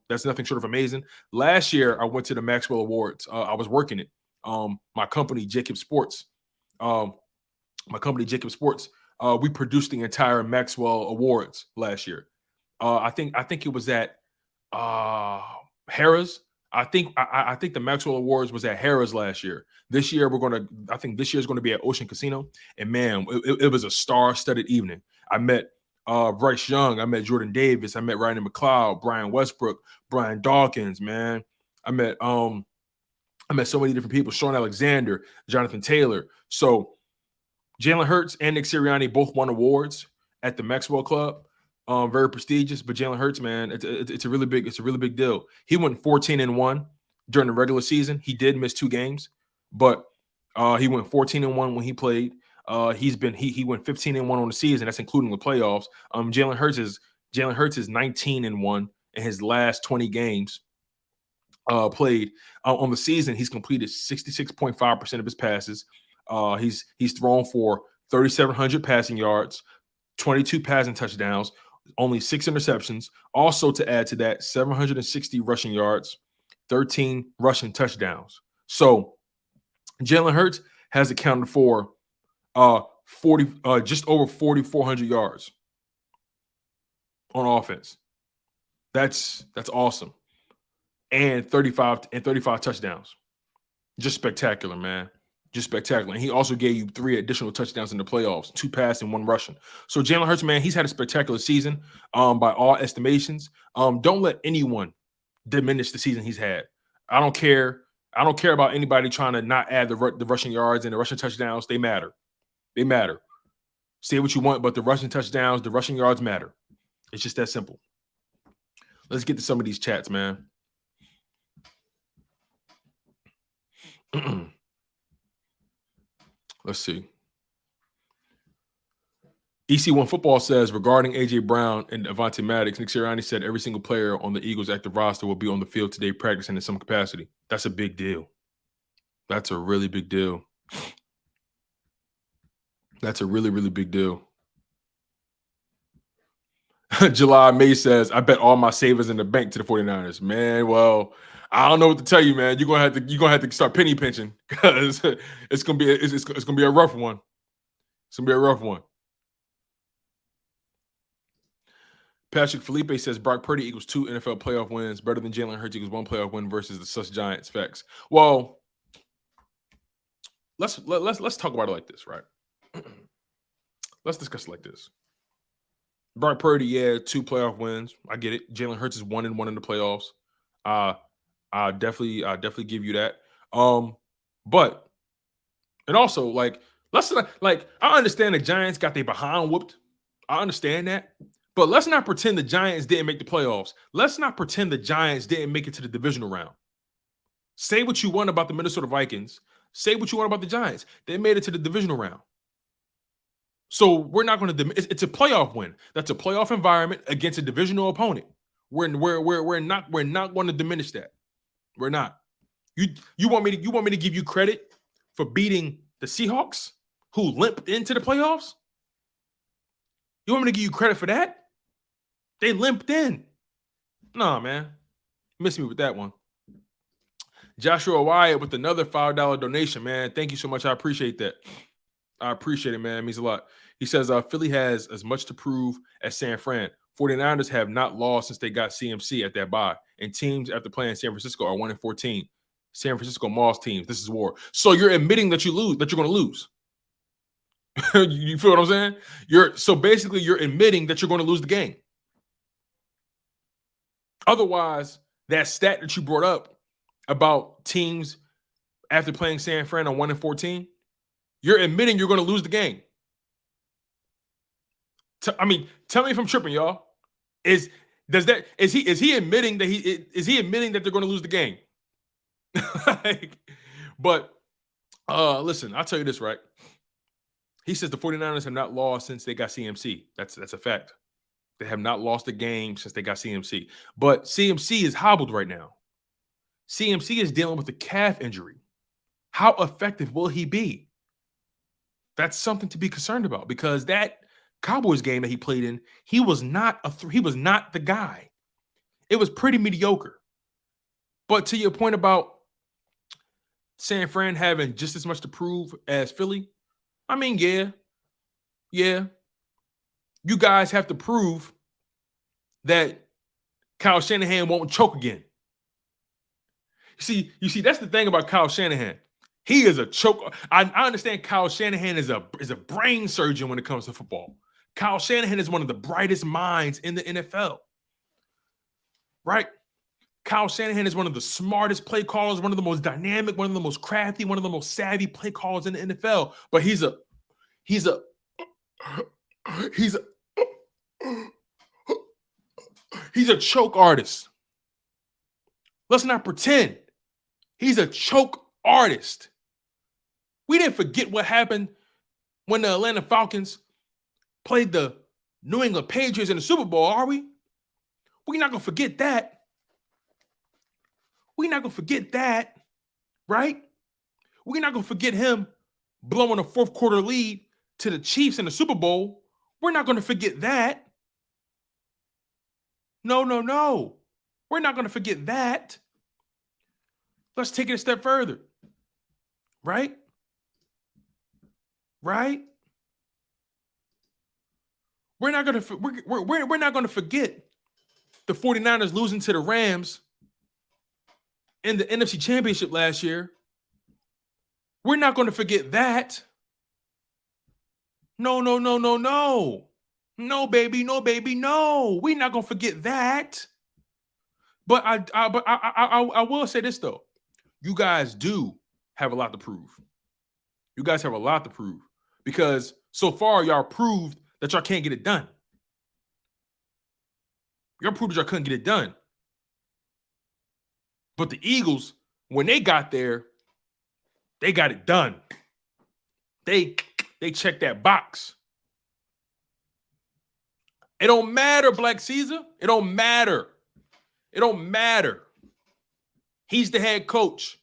That's nothing short of amazing. Last year, I went to the Maxwell Awards. I was working it. My company, Jacob Sports. We produced the entire Maxwell Awards last year. I think it was at Harrah's. I think the Maxwell Awards was at Harrah's last year. This year this year is going to be at Ocean Casino. And man, it was a star-studded evening. I met Bryce Young. I met Jordan Davis. I met Ryan McLeod, Brian Westbrook, Brian Dawkins, man. I met so many different people. Sean Alexander, Jonathan Taylor. So Jalen Hurts and Nick Sirianni both won awards at the Maxwell Club. Very prestigious, but Jalen Hurts, man, it's a really big deal. He went 14-1 during the regular season. He did miss 2 games, but he went 14-1 when he played. He went 15-1 on the season. That's including the playoffs. Jalen Hurts is Jalen Hurts is 19-1 in his last 20 games played. On the season, he's completed 66.5% of his passes. He's thrown for 3,700 passing yards, 22 passing touchdowns, only 6 interceptions. Also, to add to that, 760 rushing yards, 13 rushing touchdowns. So Jalen Hurts has accounted for just over 4,400 yards on offense. That's awesome. And 35 touchdowns. Just spectacular, man. Just spectacular. And he also gave you 3 additional touchdowns in the playoffs, 2 passing, 1 rushing. So Jalen Hurts, man, he's had a spectacular season by all estimations. Don't let anyone diminish the season he's had. I don't care about anybody trying to not add the rushing yards and the rushing touchdowns. They matter. They matter. Say what you want, but the rushing touchdowns, the rushing yards matter. It's just that simple. Let's get to some of these chats, man. Let's see. EC1 Football says, regarding A.J. Brown and Avonte Maddox, Nick Sirianni said every single player on the Eagles' active roster will be on the field today practicing in some capacity. That's a big deal. That's a really big deal. That's a really, really big deal. July May says, I bet all my savings in the bank to the 49ers. Man, well, I don't know what to tell you, man. You're gonna have to start penny pinching because it's gonna be a rough one. It's gonna be a rough one. Patrick Felipe says Brock Purdy equals 2 NFL playoff wins, better than Jalen Hurts equals 1 playoff win versus the sus Giants. Facts. Well, let's talk about it like this, right? Let's discuss it like this. Brock Purdy, yeah, 2 playoff wins. I get it. Jalen Hurts is 1-1 in the playoffs. I definitely give you that. But and also I understand the Giants got their behind whooped. I understand that. But let's not pretend the Giants didn't make the playoffs. Let's not pretend the Giants didn't make it to the divisional round. Say what you want about the Minnesota Vikings. Say what you want about the Giants. They made it to the divisional round. So we're not going to. It's a playoff win. That's a playoff environment against a divisional opponent. We're not going to diminish that. We're not. You want me to give you credit for beating the Seahawks, who limped into the playoffs? You want me to give you credit for that? They limped in. Nah, man. Miss me with that one. Joshua Wyatt with another $5 donation, man. Thank you so much. I appreciate that. I appreciate it, man. It means a lot. He says, Philly has as much to prove as San Fran. 49ers have not lost since they got CMC at that bye. And teams after playing San Francisco are 1-14. San Francisco Moss teams. This is war. So you're admitting that you're going to lose. You feel what I'm saying? Basically you're admitting that you're going to lose the game. Otherwise, that stat that you brought up about teams after playing San Fran on 1-14, you're admitting you're going to lose the game. Tell me if I'm tripping, y'all. Is he admitting that they're going to lose the game? Listen, I'll tell you this, right? He says the 49ers have not lost since they got CMC. That's a fact. They have not lost a game since they got CMC. But CMC is hobbled right now. CMC is dealing with a calf injury. How effective will he be? That's something to be concerned about because that Cowboys game that he played in, he was not the guy. It was pretty mediocre. But to your point about San Fran having just as much to prove as Philly, I mean, yeah. You guys have to prove that Kyle Shanahan won't choke again. You see, that's the thing about Kyle Shanahan. He is a choke. I understand Kyle Shanahan is a brain surgeon when it comes to football. Kyle Shanahan is one of the brightest minds in the NFL. Right? Kyle Shanahan is one of the smartest play callers, one of the most dynamic, one of the most crafty, one of the most savvy play callers in the NFL. But he's a choke artist. Let's not pretend. He's a choke artist. We didn't forget what happened when the Atlanta Falcons played the New England Patriots in the Super Bowl, are we? We're not going to forget that. We're not going to forget that, right? We're not going to forget him blowing a fourth quarter lead to the Chiefs in the Super Bowl. We're not going to forget that. No. We're not going to forget that. Let's take it a step further. Right? We're not going to forget the 49ers losing to the Rams in the NFC Championship last year. We're not going to forget that. No. No, baby, no. We're not going to forget that. But I will say this, though. You guys do have a lot to prove. You guys have a lot to prove because so far y'all proved that y'all can't get it done. Y'all proved that y'all couldn't get it done. But the Eagles, when they got there, they got it done. They checked that box. It don't matter, Black Caesar. It don't matter. He's the head coach.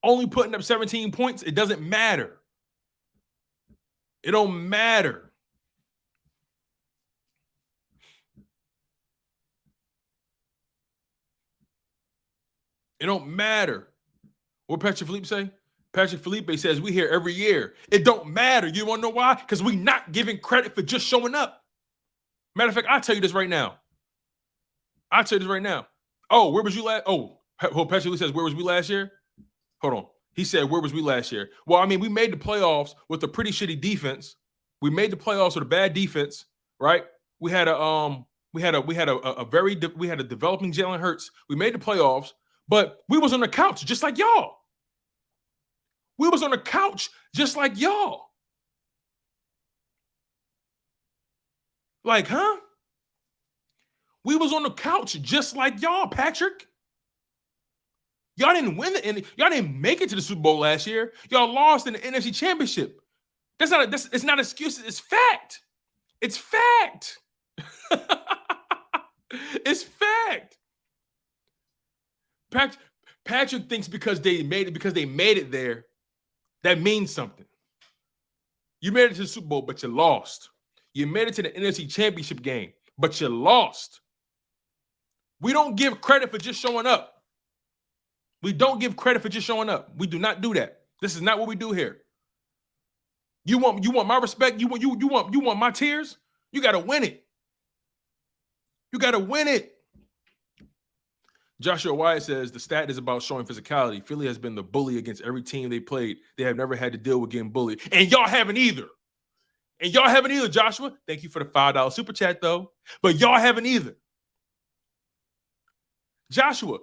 Only putting up 17 points, it doesn't matter. It don't matter. It don't matter. What Patrick Philippe say? Patrick Philippe says we hear every year. It don't matter. You want to know why? Because we not giving credit for just showing up. Matter of fact, I'll tell you this right now. Oh, where was you last? Oh, Patrick Philippe says, where was we last year? Hold on. He said, where was we last year? Well, I mean, we made the playoffs with a pretty shitty defense. We made the playoffs with a bad defense, right? We had a developing Jalen Hurts. We made the playoffs, but we was on the couch just like y'all. Like, huh? We was on the couch just like y'all, Patrick. Y'all didn't win y'all didn't make it to the Super Bowl last year. Y'all lost in the NFC Championship. It's not excuses. It's fact. It's fact. It's fact. Patrick thinks because they made it there, that means something. You made it to the Super Bowl, but you lost. You made it to the NFC Championship game, but you lost. We don't give credit for just showing up. We don't give credit for just showing up. We do not do that. This is not what we do here. You want my respect? You want my tears? You got to win it. Joshua Wyatt says the stat is about showing physicality. Philly has been the bully against every team they played. They have never had to deal with getting bullied. And y'all haven't either. Joshua. Thank you for the $5 super chat, though. But y'all haven't either. Joshua,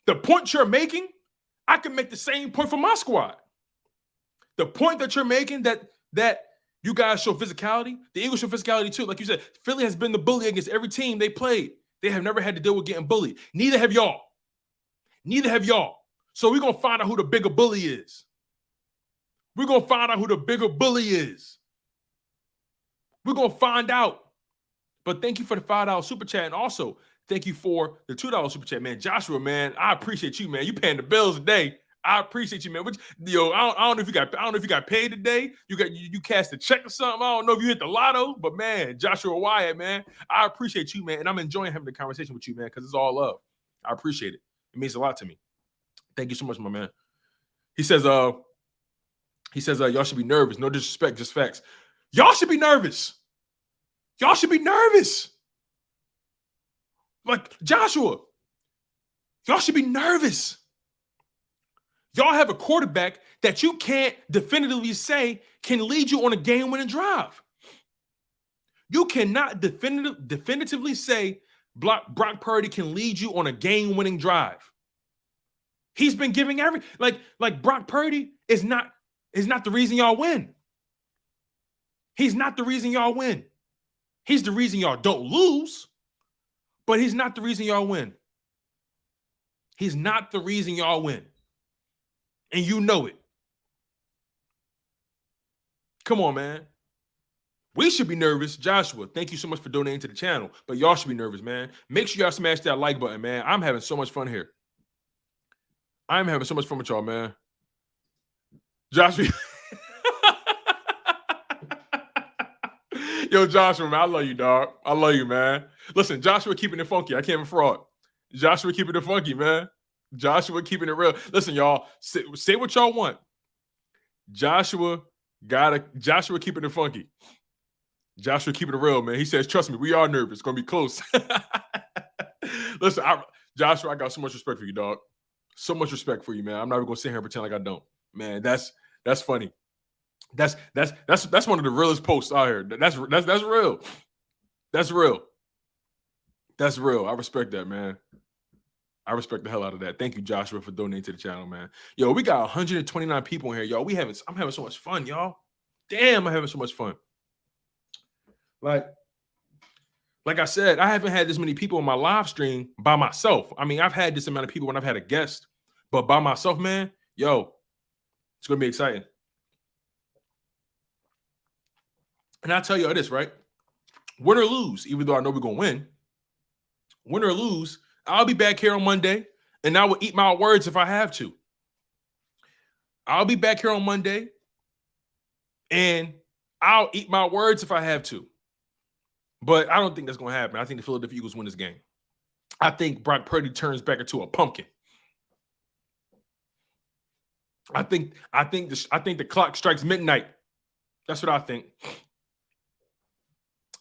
the point you're making, I can make the same point for my squad. The point that you're making that you guys show physicality, the Eagles show physicality too. Like you said, Philly has been the bully against every team they played. They have never had to deal with getting bullied. Neither have y'all. So we're going to find out who the bigger bully is. We're going to find out. But thank you for the $5 super chat. And also, thank you for the $2 super chat, man. Joshua, man, I appreciate you, man. You paying the bills today. I appreciate you, man. I don't know if you got paid today. You cashed a check or something. I don't know if you hit the lotto, but man, Joshua Wyatt, man, I appreciate you, man. And I'm enjoying having the conversation with you, man, because it's all love. I appreciate it. It means a lot to me. Thank you so much, my man. He says, y'all should be nervous. No disrespect, just facts. Y'all should be nervous. Like Joshua, y'all should be nervous. Y'all have a quarterback that you can't definitively say can lead you on a game-winning drive. You cannot definitively say Brock Purdy can lead you on a game-winning drive. He's been giving like Brock Purdy is not the reason y'all win. He's not the reason y'all win. He's the reason y'all don't lose, but he's not the reason y'all win. He's not the reason y'all win. And you know it. Come on, man. We should be nervous. Joshua, thank you so much for donating to the channel. But y'all should be nervous, man. Make sure y'all smash that like button, man. I'm having so much fun here. I'm having so much fun with y'all, man. Joshua. Yo, Joshua, man, I love you, dog. I love you, man. Listen, Joshua keeping it funky. I can't be fraud. Joshua keeping it funky, man. Joshua keeping it real. Listen, y'all, say what y'all want. Joshua keeping it funky. Joshua keeping it real, man. He says, trust me, we are nervous. It's going to be close. Listen, Joshua, I got so much respect for you, dog. So much respect for you, man. I'm not even going to sit here and pretend like I don't. Man, that's funny. That's one of the realest posts out here. That's real. That's real. That's real. I respect that, man. I respect the hell out of that. Thank you, Joshua, for donating to the channel, man. Yo, we got 129 people in here, y'all. I'm having so much fun, y'all. Damn, I'm having so much fun. Like I said, I haven't had this many people on my live stream by myself. I mean, I've had this amount of people when I've had a guest, but by myself, man, yo, it's going to be exciting. And I'll tell you all this, right? Win or lose, even though I know we're going to win or lose, I'll be back here on Monday, and I will eat my words if I have to. I'll be back here on Monday, and I'll eat my words if I have to. But I don't think that's going to happen. I think the Philadelphia Eagles win this game. I think Brock Purdy turns back into a pumpkin. I think the clock strikes midnight. That's what I think.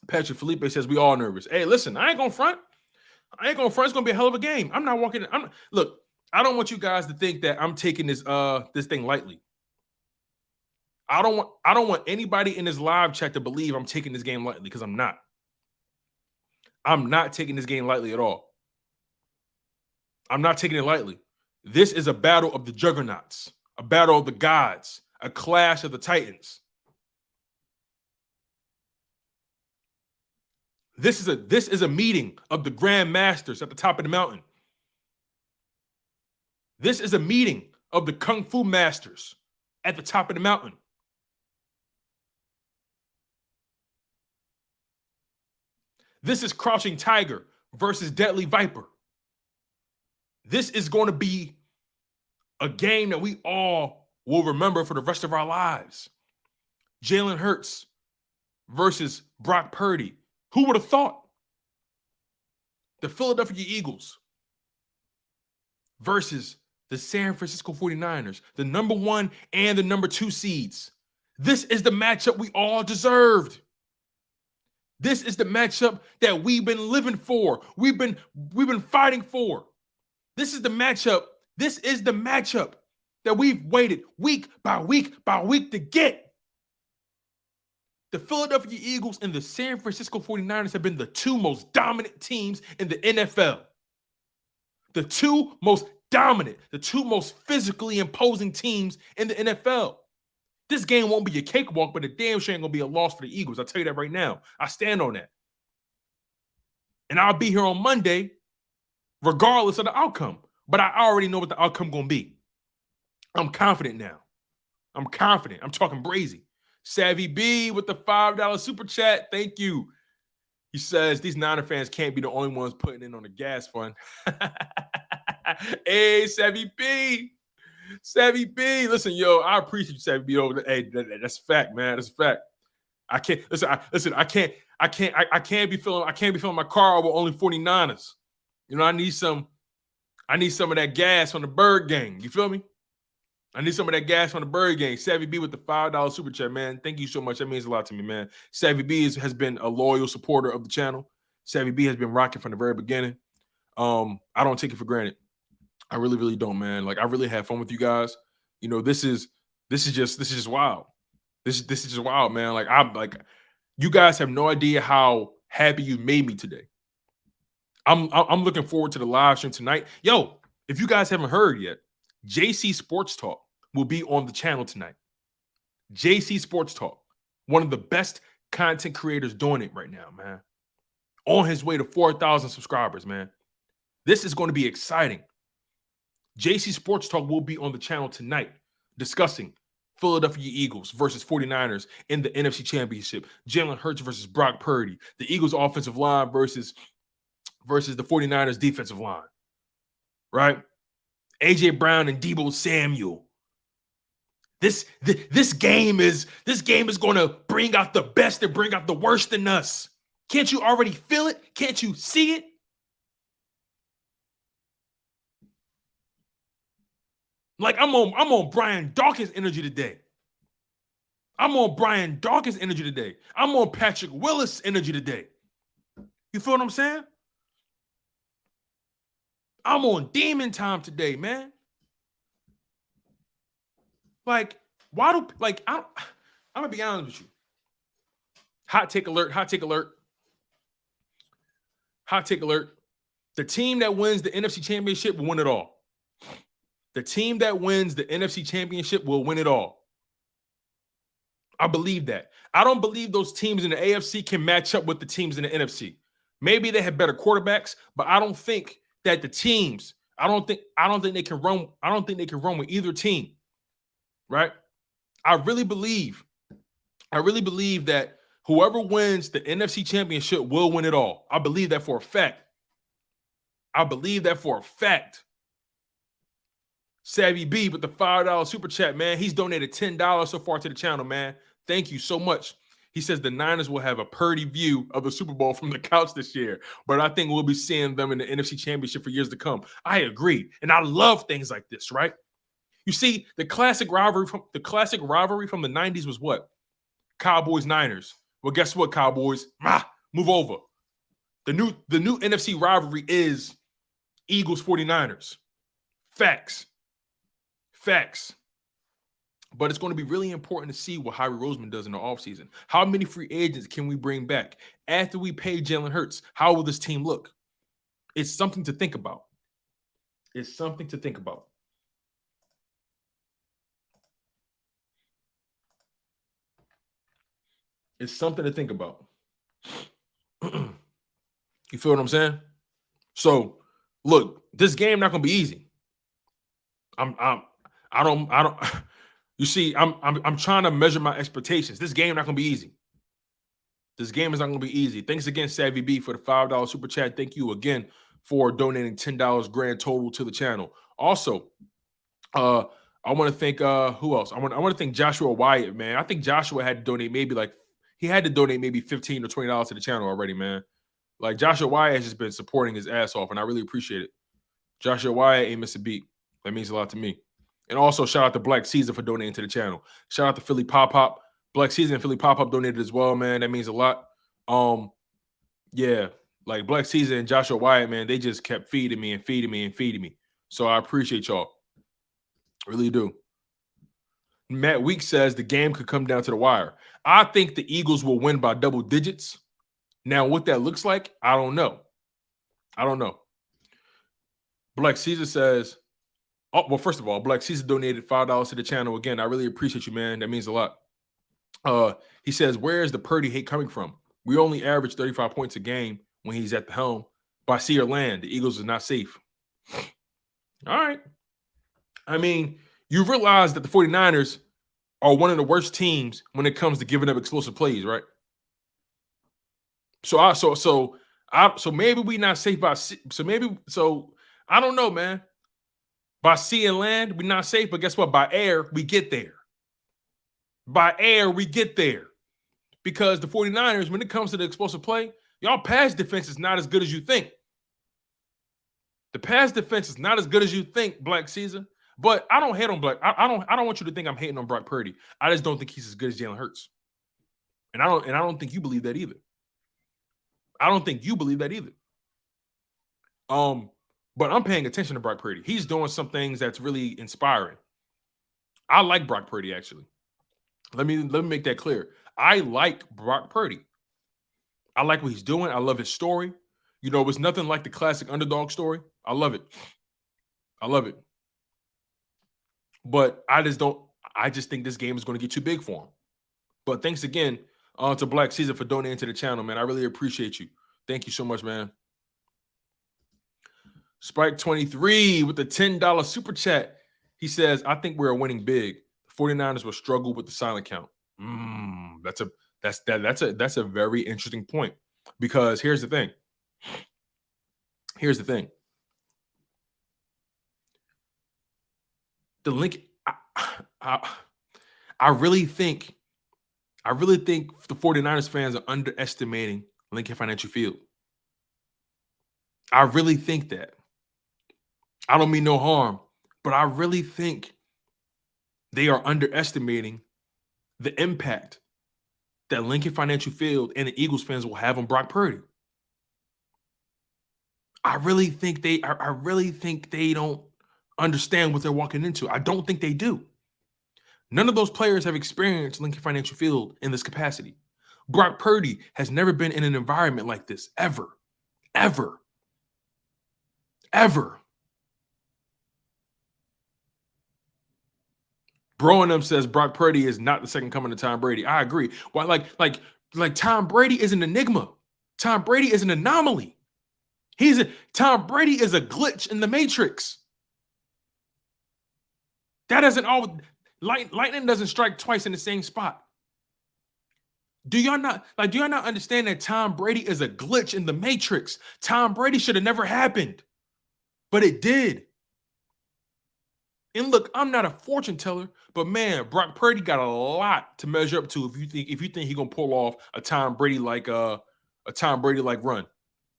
Patrick Felipe says we all nervous. Hey, listen, I ain't going to front. It's going to be a hell of a game. I'm not walking. Look, I don't want you guys to think that I'm taking this thing lightly. I don't want anybody in this live chat to believe I'm taking this game lightly, because I'm not. I'm not taking this game lightly at all. I'm not taking it lightly. This is a battle of the juggernauts, a battle of the gods, a clash of the titans. This is a meeting of the grand masters at the top of the mountain. This is a meeting of the kung fu masters at the top of the mountain. This is Crouching Tiger versus Deadly Viper. This is going to be a game that we all will remember for the rest of our lives. Jalen Hurts versus Brock Purdy. Who would have thought? The Philadelphia Eagles versus the San Francisco 49ers, the number 1 and the number 2 seeds. This is the matchup we all deserved. This is the matchup that we've been living for. We've been fighting for. This is the matchup. This is the matchup that we've waited week by week by week to get. The Philadelphia Eagles and the San Francisco 49ers have been the 2 most dominant teams in the NFL. The 2 most dominant, the 2 most physically imposing teams in the NFL. This game won't be a cakewalk, but a damn sure ain't going to be a loss for the Eagles. I'll tell you that right now. I stand on that. And I'll be here on Monday regardless of the outcome. But I already know what the outcome going to be. I'm confident now. I'm confident. I'm talking brazy. Savvy B with the $5 super chat. Thank you. He says, these Niner fans can't be the only ones putting in on the gas fund. Hey, Savvy B. Savvy B, listen, yo, I appreciate you, Savvy B. Hey, that's a fact, man. That's a fact. I can't listen. I can't be filling my car with only 49ers. You know, I need some of that gas on the Bird Gang. You feel me? I need some of that gas on the Bird Gang. Savvy B with the $5 super chat, man. Thank you so much. That means a lot to me, man. Savvy B has been a loyal supporter of the channel. Savvy B has been rocking from the very beginning. I don't take it for granted. I really, really don't, man. Like, I really have fun with you guys. You know, this is just wild. This is just wild, man. Like, you guys have no idea how happy you made me today. I'm looking forward to the live stream tonight. Yo, if you guys haven't heard yet, JC Sports Talk will be on the channel tonight. JC Sports Talk, one of the best content creators doing it right now, man. On his way to 4,000 subscribers, man. This is going to be exciting. JC Sports Talk will be on the channel tonight discussing Philadelphia Eagles versus 49ers in the NFC Championship. Jalen Hurts versus Brock Purdy. The Eagles offensive line versus the 49ers defensive line. Right? A.J. Brown and Deebo Samuel. This game is going to bring out the best and bring out the worst in us. Can't you already feel it? Can't you see it? Like I'm on Brian Dawkins energy today. I'm on Brian Dawkins energy today. I'm on Patrick Willis energy today. You feel what I'm saying? I'm on demon time today, man. Like, why do I'm gonna be honest with you. Hot take alert, hot take alert. Hot take alert. The team that wins the NFC Championship will win it all. The team that wins the NFC Championship will win it all. I believe that. I don't believe those teams in the AFC can match up with the teams in the NFC. Maybe they have better quarterbacks, but I don't think that the teams, I don't think they can run with either team. Right? I really believe that whoever wins the NFC Championship will win it all. I believe that for a fact. Savvy B with the $5 super chat, man. He's donated $10 so far to the channel, man. Thank you so much. He says the Niners will have a Purdy view of the Super Bowl from the couch this year, but I think we'll be seeing them in the NFC Championship for years to come. I agree, and I love things like this, right? You see, the classic rivalry from the 90s was what? Cowboys-Niners. Well, guess what, Cowboys? Move over. The new NFC rivalry is Eagles-49ers. Facts. But it's going to be really important to see what Harry Roseman does in the offseason. How many free agents can we bring back? After we pay Jalen Hurts, how will this team look? It's something to think about. It's something to think about. You feel what I'm saying? So, look, this game not going to be easy. You see, I'm trying to measure my expectations. This game not going to be easy. Thanks again, Savvy B, for the $5 super chat. Thank you again for donating $10 grand total to the channel. Also, I want to thank who else? I want to thank Joshua Wyatt, man. I think Joshua had to donate maybe $15 or $20 to the channel already, man. Like Joshua Wyatt has just been supporting his ass off, and I really appreciate it. Joshua Wyatt ain't miss a beat. That means a lot to me. And also shout out to Black Caesar for donating to the channel. Shout out to Philly Pop-Pop. Black Caesar and Philly Pop-Up donated as well, man. That means a lot. Yeah, like Black Caesar and Joshua Wyatt, man, they just kept feeding me. So I appreciate y'all. Really do. Matt Weeks says the game could come down to the wire. I think the Eagles will win by double digits. Now, what that looks like, I don't know. Black Caesar says, well, first of all, Black Caesar donated $5 to the channel. Again, I really appreciate you, man. That means a lot. He says, where is the Purdy hate coming from? We only average 35 points a game when he's at the helm. By sea or land, the Eagles is not safe. All right. I mean, you realize that the 49ers are one of the worst teams when it comes to giving up explosive plays, right? So maybe we not safe by I don't know, man. By sea and land, we're not safe, but guess what? By air, we get there. Because the 49ers, when it comes to the explosive play, y'all pass defense is not as good as you think. The pass defense is not as good as you think, Black Caesar. But I don't hate on Black. I don't want you to think I'm hating on Brock Purdy. I just don't think he's as good as Jalen Hurts. And I don't think you believe that either. But I'm paying attention to Brock Purdy. He's doing some things that's really inspiring. I like Brock Purdy, actually. Let me make that clear. I like Brock Purdy. I like what he's doing. I love his story. You know, it's nothing like the classic underdog story. I love it. But I just think this game is going to get too big for him. But thanks again to Black Caesar for donating to the channel, man. I really appreciate you. Thank you so much, man. Spike23 with the $10 super chat. He says, I think we're winning big. 49ers will struggle with the silent count. That's a very interesting point, because here's the thing. The link, I really think the 49ers fans are underestimating Lincoln Financial Field. I really think that. I don't mean no harm, but I really think they are underestimating the impact that Lincoln Financial Field and the Eagles fans will have on Brock Purdy. I really think they don't understand what they're walking into. I don't think they do. None of those players have experienced Lincoln Financial Field in this capacity. Brock Purdy has never been in an environment like this, ever. Bro and them says Brock Purdy is not the second coming of Tom Brady. I agree. Why, like Tom Brady is an enigma. Tom Brady is an anomaly. Tom Brady is a glitch in the Matrix. That doesn't all lightning doesn't strike twice in the same spot. Do y'all not understand that Tom Brady is a glitch in the Matrix? Tom Brady should have never happened, but it did. And look, I'm not a fortune teller, but man, Brock Purdy got a lot to measure up to if you think he's gonna pull off a Tom Brady like run.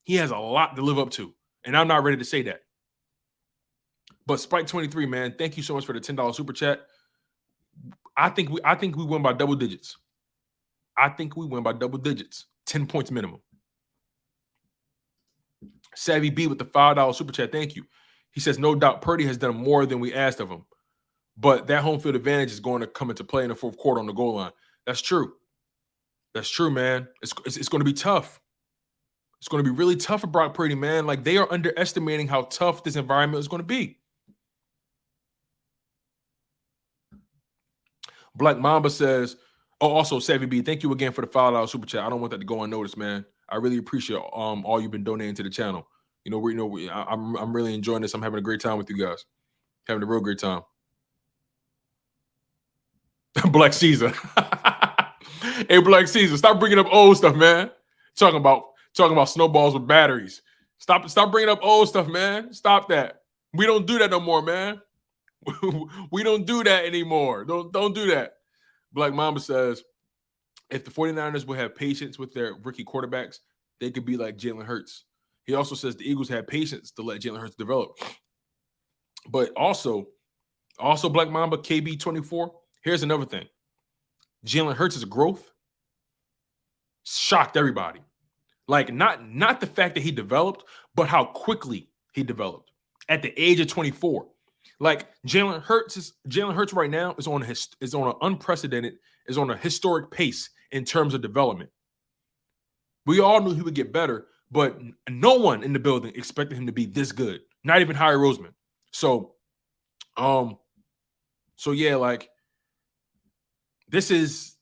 He has a lot to live up to, and I'm not ready to say that. But Spike 23, man, thank you so much for the $10 super chat. I think we win by double digits. 10 points minimum. Savvy B with the $5 super chat. Thank you. He says, no doubt Purdy has done more than we asked of him, but that home field advantage is going to come into play in the fourth quarter on the goal line. That's true. That's true, man. It's going to be tough. It's going to be really tough for Brock Purdy, man. Like, they are underestimating how tough this environment is going to be. Black Mamba says, oh, also, Savvy B, thank you again for the $5 super chat. I don't want that to go unnoticed, man. I really appreciate all you've been donating to the channel. I'm really enjoying this. I'm having a great time with you guys. Having a real great time. Black Caesar. Hey, Black Caesar, stop bringing up old stuff, man. Talking about snowballs with batteries. Stop bringing up old stuff, man. Stop that. We don't do that no more, man. We don't do that anymore. Don't do that. Black Mamba says, if the 49ers will have patience with their rookie quarterbacks, they could be like Jalen Hurts. He also says the Eagles have patience to let Jalen Hurts develop. But also Black Mamba KB24, here's another thing. Jalen Hurts' growth shocked everybody. Like, not the fact that he developed, but how quickly he developed at the age of 24. Like, Jalen Hurts right now is on a historic pace in terms of development. We all knew he would get better, but no one in the building expected him to be this good. Not even Harry Roseman. So yeah, like, this is,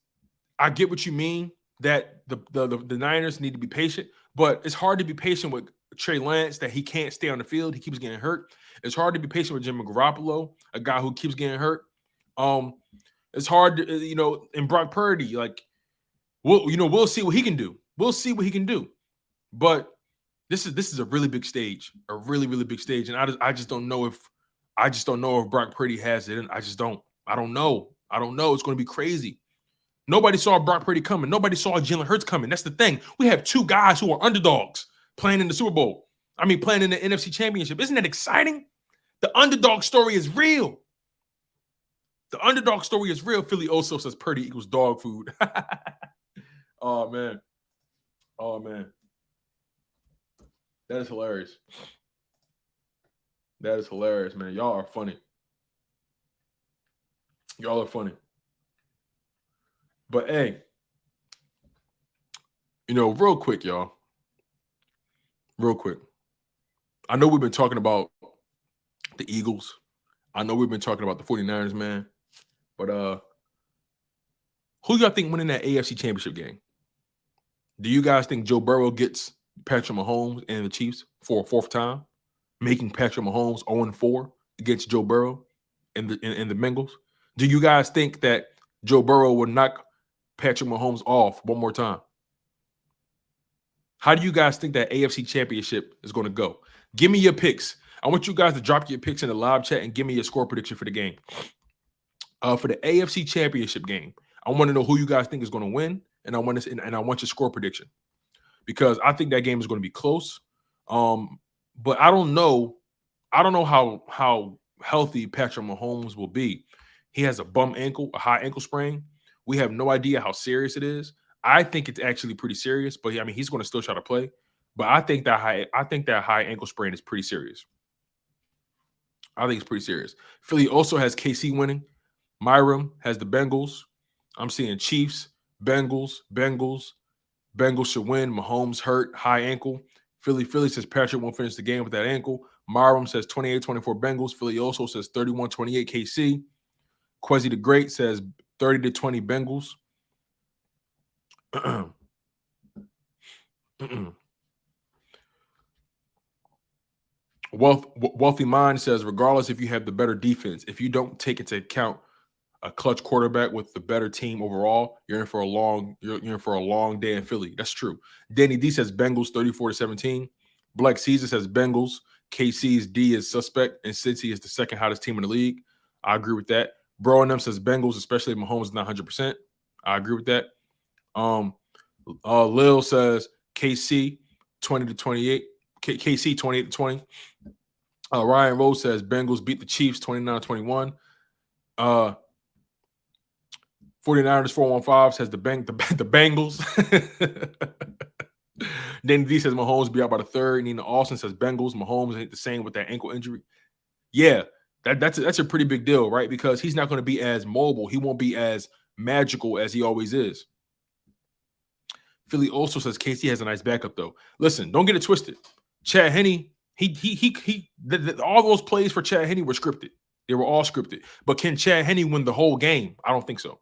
I get what you mean, that the Niners need to be patient, but it's hard to be patient with Trey Lance, that he can't stay on the field. He keeps getting hurt. It's hard to be patient with Jimmy Garoppolo, a guy who keeps getting hurt. It's hard to, and Brock Purdy, like, we'll see what he can do. We'll see what he can do. But this is a really big stage, a really, really big stage. And I just don't know if Brock Purdy has it. And I don't know. It's going to be crazy. Nobody saw Brock Purdy coming. Nobody saw Jalen Hurts coming. That's the thing. We have two guys who are underdogs playing in the Super Bowl. I mean, playing in the NFC Championship. Isn't that exciting? The underdog story is real. The underdog story is real. Philly also says Purdy equals dog food. Oh, man. That is hilarious. That is hilarious, man. Y'all are funny. Y'all are funny. But, hey, real quick, y'all. Real quick. I know we've been talking about the Eagles. I know we've been talking about the 49ers, man. But who y'all think winning that AFC Championship game? Do you guys think Joe Burrow gets Patrick Mahomes and the Chiefs for a fourth time, making Patrick Mahomes 0-4 against Joe Burrow and the Bengals? Do you guys think that Joe Burrow will knock Patrick Mahomes off one more time? How do you guys think that AFC Championship is going to go? Give me your picks. I want you guys to drop your picks in the live chat and give me your score prediction for the game. For the AFC Championship game, I want to know who you guys think is going to win, and I want your score prediction, because I think that game is going to be close. But I don't know how healthy Patrick Mahomes will be. He has a bum ankle, a high ankle sprain. We have no idea how serious it is. I think it's actually pretty serious, but I mean, he's going to still try to play. But I think that high ankle sprain is pretty serious. I think it's pretty serious. Philly also has KC winning. Myram has the Bengals. I'm seeing Chiefs, Bengals should win. Mahomes hurt, high ankle. Philly says Patrick won't finish the game with that ankle. Myram says 28-24 Bengals. Philly also says 31-28 KC. Quezzy the Great says 30-20 Bengals. Wealthy Mind says, regardless if you have the better defense, if you don't take into account a clutch quarterback with the better team overall, you're in for a long day in Philly. That's true. Danny D says Bengals 34-17. Black Caesar says Bengals. KC's D is suspect, and Cincy is the second hottest team in the league. I agree with that. Bro and them says Bengals, especially if Mahomes is not 100%. I agree with that. Lil says KC 20-28. KC 28-20. Ryan Rose says Bengals beat the Chiefs 29-21. 49ers 415 says the Bengals. Danny D says Mahomes be out by the third. Nina Austin says Bengals. Mahomes ain't the same with that ankle injury. Yeah, that's a pretty big deal, right? Because he's not going to be as mobile. He won't be as magical as he always is. Philly also says KC has a nice backup, though. Listen, don't get it twisted. Chad Henne, all those plays for Chad Henne were scripted. They were all scripted. But can Chad Henne win the whole game? I don't think so.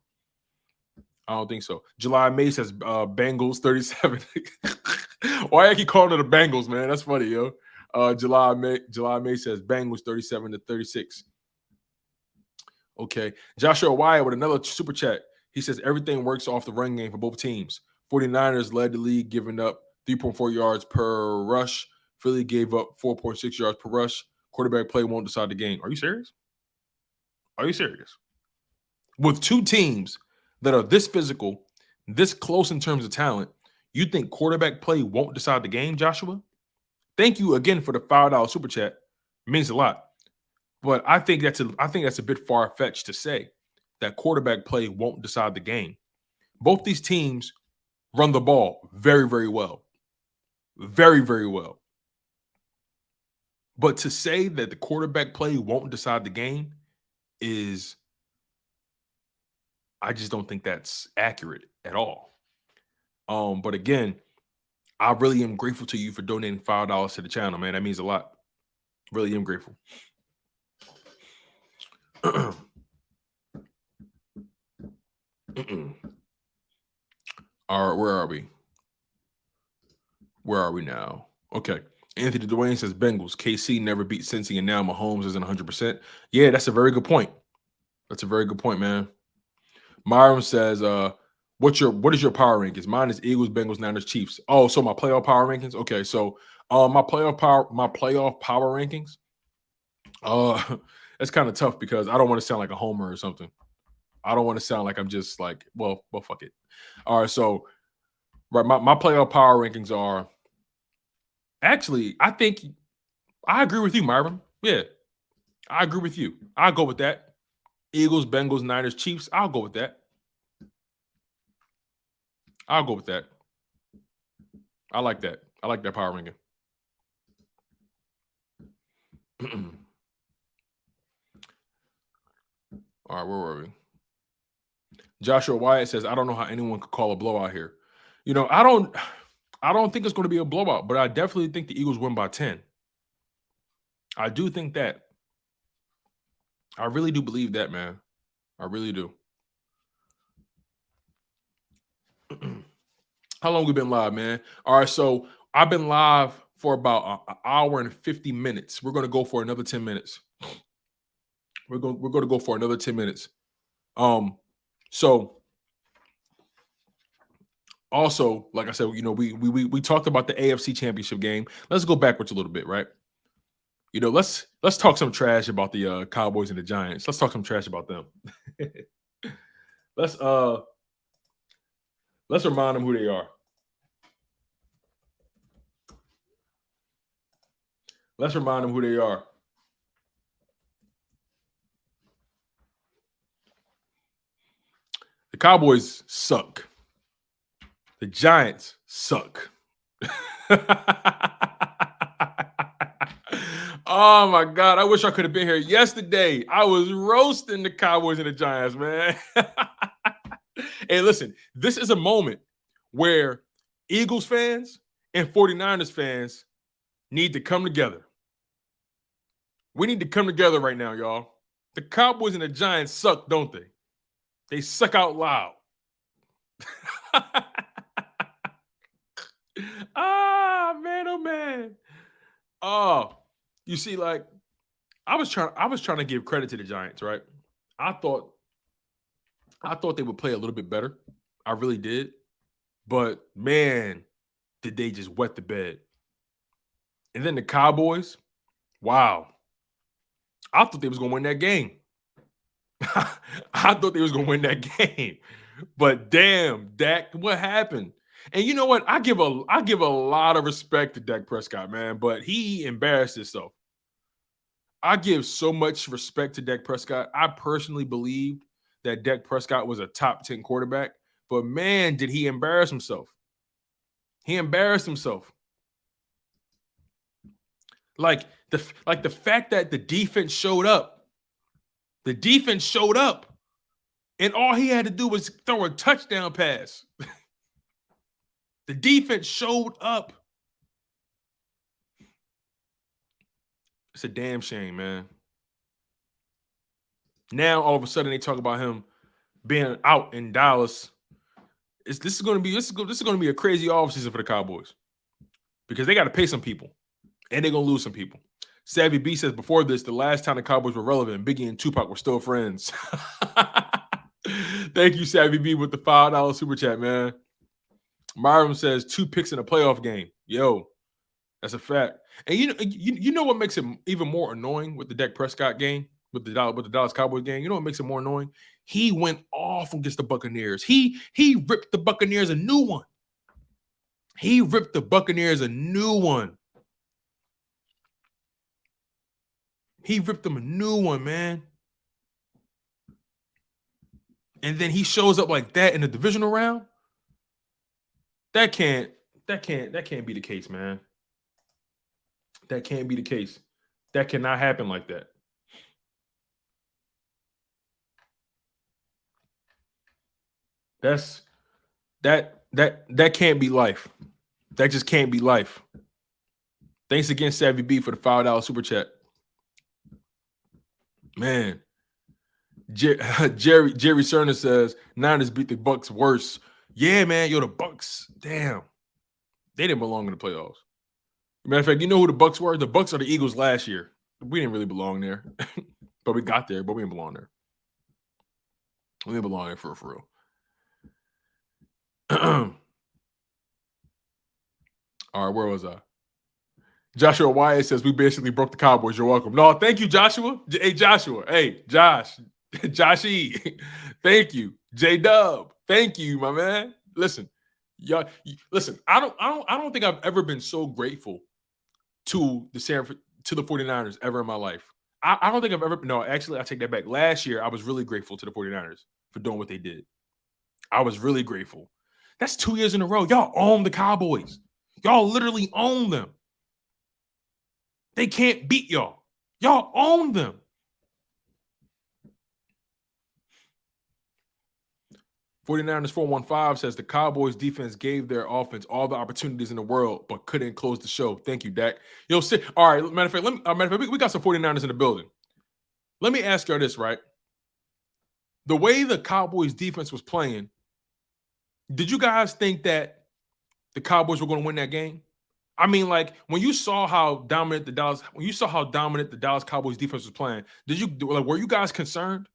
July May says Bengals 37. Why I keep calling it the Bengals, man? That's funny, yo. July May says Bengals 37-36. Okay. Joshua Wyatt with another super chat. He says everything works off the run game for both teams. 49ers led the league, giving up 3.4 yards per rush. Philly gave up 4.6 yards per rush. Quarterback play won't decide the game. Are you serious? With two teams that are this physical, this close in terms of talent, you think quarterback play won't decide the game, Joshua? Thank you again for the $5 super chat. It means a lot. But I think that's a bit far-fetched to say that quarterback play won't decide the game. Both these teams run the ball very, very well. Very, very well. But to say that the quarterback play won't decide the game is, I just don't think that's accurate at all. But again, I really am grateful to you for donating $5 to the channel, man. That means a lot. Really am grateful. All right, where are we? Where are we now? Okay. Anthony Dwayne says Bengals. KC never beat Cincy, and now Mahomes isn't 100%. Yeah, that's a very good point. That's a very good point, man. Myron says, what is your power rankings? Mine is Eagles, Bengals, Niners, Chiefs. Oh, so my playoff power rankings? Okay, so my playoff power rankings. That's kind of tough because I don't want to sound like a homer or something. I don't want to sound like I'm just like, well, fuck it. All right, so right, my playoff power rankings are, actually, I think I agree with you, Myron. Yeah, I agree with you. I'll go with that. Eagles, Bengals, Niners, Chiefs. I'll go with that. I like that. I like that power ranking. All right, where were we? Joshua Wyatt says, I don't know how anyone could call a blowout here. You know, I don't think it's going to be a blowout, but I definitely think the Eagles win by 10. I do think that. I really do believe that, man. I really do. How long we been live, man? All right, so I've been live for about an hour and 50 minutes. We're going to go for another 10 minutes. We're going to go for another 10 minutes. So also, like I said, we talked about the AFC Championship game. Let's go backwards a little bit, right? Let's talk some trash about the Cowboys and the Giants. Let's talk some trash about them. let's remind them who they are. Let's remind them who they are. The Cowboys suck. The Giants suck. Oh my God. I wish I could have been here yesterday. I was roasting the Cowboys and the Giants, man. Hey, listen, this is a moment where Eagles fans and 49ers fans need to come together. We need to come together right now, y'all. The Cowboys and the Giants suck, don't they? They suck out loud. Man, oh man. Oh, you see, like I was trying to give credit to the Giants, right? I thought they would play a little bit better. I really did. But man, did they just wet the bed. And then the Cowboys, wow. I thought they was going to win that game. I thought they was going to win that game. But damn, Dak, what happened? And you know what? I give a lot of respect to Dak Prescott, man, but he embarrassed himself. I give so much respect to Dak Prescott. I personally believed that Dak Prescott was a top 10 quarterback, but man, did he embarrass himself. He embarrassed himself. Like the fact that the defense showed up. The defense showed up, and all he had to do was throw a touchdown pass. The defense showed up. It's a damn shame, man. Now all of a sudden they talk about him being out in Dallas. This is going to be a crazy offseason for the Cowboys because they got to pay some people and they're going to lose some people. Savvy B says before this, the last time the Cowboys were relevant, Biggie and Tupac were still friends. Thank you, Savvy B, with the $5 super chat, man. Myron says 2 picks in a playoff game. Yo, that's a fact. And you know what makes it even more annoying with the Dak Prescott game, with the Dallas Cowboys game? You know what makes it more annoying? He went off against the Buccaneers. He ripped the Buccaneers a new one. He ripped the Buccaneers a new one. He ripped them a new one, man. And then he shows up like that in the divisional round. That can't be the case, man. That can't be the case. That cannot happen like that. That can't be life. That just can't be life. Thanks again, Savvy B, for the $5 super chat. Man, Jerry Cerner says Niners beat the Bucs worse. Yeah, man, the Bucs. Damn, they didn't belong in the playoffs. Matter of fact, you know who the Bucs were? The Bucs are the Eagles last year. We didn't really belong there, but we got there. But we didn't belong there. We didn't belong there for real. All right, where was I? Joshua Wyatt says we basically broke the Cowboys. You're welcome. No, thank you, Joshua. Hey, Joshua. Hey, Josh. Joshy. Thank you. J-Dub. Thank you, my man. Listen, y'all. Listen, I don't think I've ever been so grateful to the 49ers ever in my life. I don't think I've ever. No, actually, I take that back. Last year, I was really grateful to the 49ers for doing what they did. I was really grateful. That's 2 years in a row. Y'all own the Cowboys. Y'all literally own them. They can't beat y'all. Y'all own them. '49ers 415 says the Cowboys defense gave their offense all the opportunities in the world, but couldn't close the show. Thank you, Dak. All right, matter of fact, we got some 49ers in the building. Let me ask y'all this, right? The way the Cowboys defense was playing, did you guys think that the Cowboys were going to win that game? I mean, like when you saw how dominant the Dallas Cowboys defense was playing, were you guys concerned?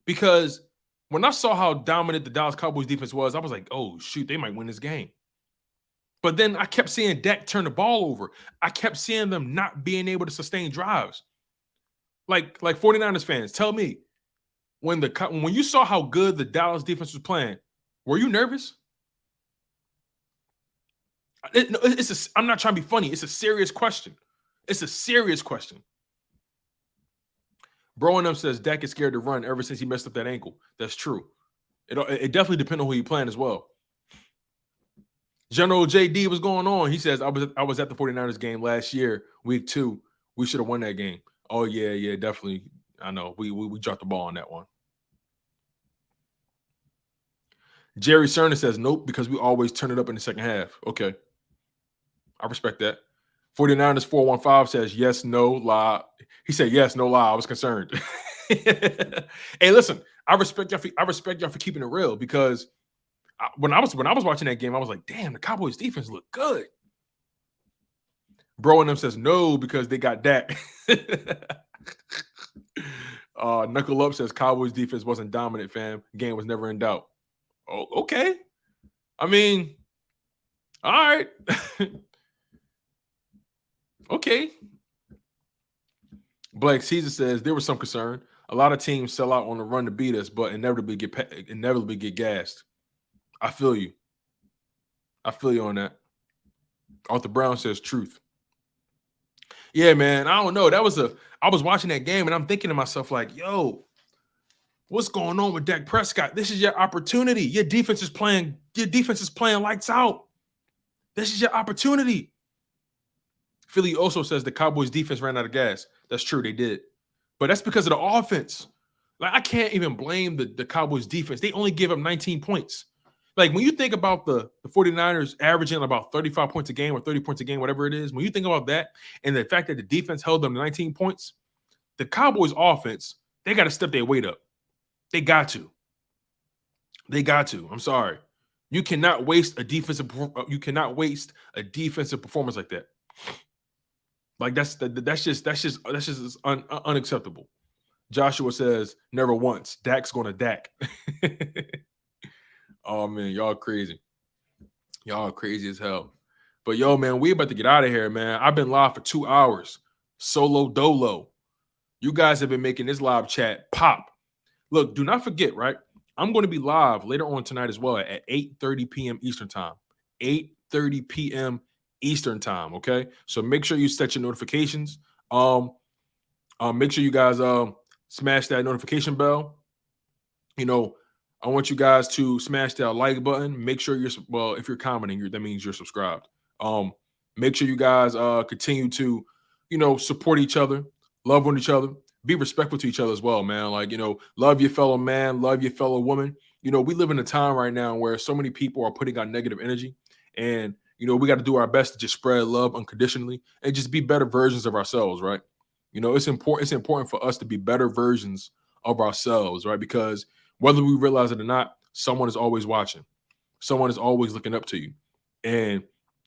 Because when I saw how dominant the Dallas Cowboys defense was, I was like, oh, shoot, they might win this game. But then I kept seeing Dak turn the ball over. I kept seeing them not being able to sustain drives. Like 49ers fans, tell me, when you saw how good the Dallas defense was playing, were you nervous? I'm not trying to be funny. It's a serious question. It's a serious question. Bro and them says Dak is scared to run ever since he messed up that ankle. That's true. It definitely depends on who you playing as well. General JD, what's going on? He says, I was at the 49ers game last year, week 2. We should have won that game. Oh, yeah, definitely. I know. We dropped the ball on that one. Jerry Cerner says, nope, because we always turn it up in the second half. Okay. I respect that. 49ers 415 says, yes, no, lie. He said, yes, no lie. I was concerned. Hey, listen, I respect y'all for keeping it real, because when I was watching that game, I was like, damn, the Cowboys defense look good. Bro and them says no because they got Dak. Knuckle Up says Cowboys defense wasn't dominant, fam. Game was never in doubt. Oh, okay. I mean, all right. Okay. Black Caesar says there was some concern. A lot of teams sell out on the run to beat us, but inevitably get gassed. I feel you. I feel you on that. Arthur Brown says truth. Yeah, man. I don't know. I was watching that game and I'm thinking to myself, like, yo, what's going on with Dak Prescott? This is your opportunity. Your defense is playing lights out. This is your opportunity. Philly also says the Cowboys defense ran out of gas. That's true, they did. But that's because of the offense. Like, I can't even blame the Cowboys defense. They only gave up 19 points. Like, when you think about the 49ers averaging about 35 points a game or 30 points a game, whatever it is, when you think about that and the fact that the defense held them to 19 points, the Cowboys offense, they got to step their weight up. They got to. I'm sorry. You cannot waste a defensive performance like that. Like, that's just unacceptable. Joshua says, never once. Dak's going to Dak. Oh, man, y'all crazy. Y'all crazy as hell. But, yo, man, we about to get out of here, man. I've been live for 2 hours. Solo dolo. You guys have been making this live chat pop. Look, do not forget, right? I'm going to be live later on tonight as well at 8:30 p.m. Eastern time. 8:30 p.m. Eastern time, okay? So make sure you set your notifications. Make sure you guys smash that notification bell. You know, I want you guys to smash that like button. Make sure if you're commenting, that means you're subscribed. Make sure you guys continue to, support each other, love on each other, be respectful to each other as well, man. Like, love your fellow man, love your fellow woman. We live in a time right now where so many people are putting out negative energy, and we got to do our best to just spread love unconditionally and just be better versions of ourselves, right? It's important for us to be better versions of ourselves, right? Because whether we realize it or not, someone is always watching. Someone is always looking up to you. And,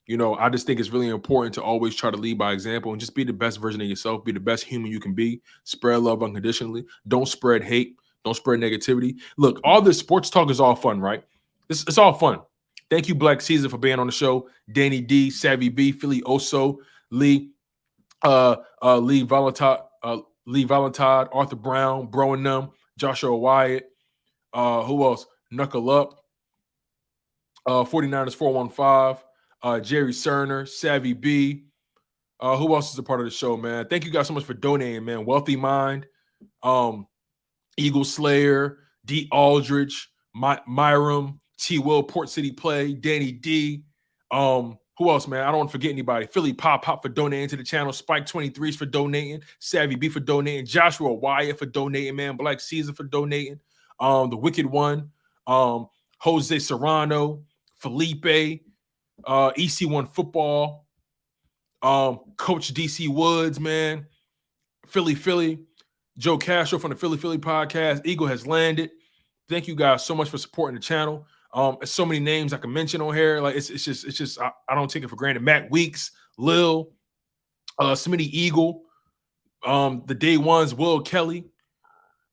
I just think it's really important to always try to lead by example and just be the best version of yourself, be the best human you can be, spread love unconditionally. Don't spread hate. Don't spread negativity. Look, all this sports talk is all fun, right? It's all fun. Thank you, Black Caesar, for being on the show. Danny D, Savvy B, Philly Oso, Lee Valentine, Arthur Brown, Bro and them, Joshua Wyatt. Who else? Knuckle Up. 49ers 415. Jerry Cerner, Savvy B. Who else is a part of the show, man? Thank you guys so much for donating, man. Wealthy Mind, Eagle Slayer, D. Aldridge, Myram, T. Will, Port City Play, Danny D. Who else, man? I don't want to forget anybody. Philly Pop for donating to the channel. Spike 23s for donating. Savvy B for donating. Joshua Wyatt for donating, man. Black Caesar for donating. The Wicked One. Jose Serrano. Felipe. EC1 Football. Coach DC Woods, man. Philly. Joe Castro from the Philly podcast. Eagle has landed. Thank you guys so much for supporting the channel. There's so many names I can mention on here. Like it's just I don't take it for granted. Matt Weeks, Lil, Smitty Eagle, the Day Ones, Will Kelly,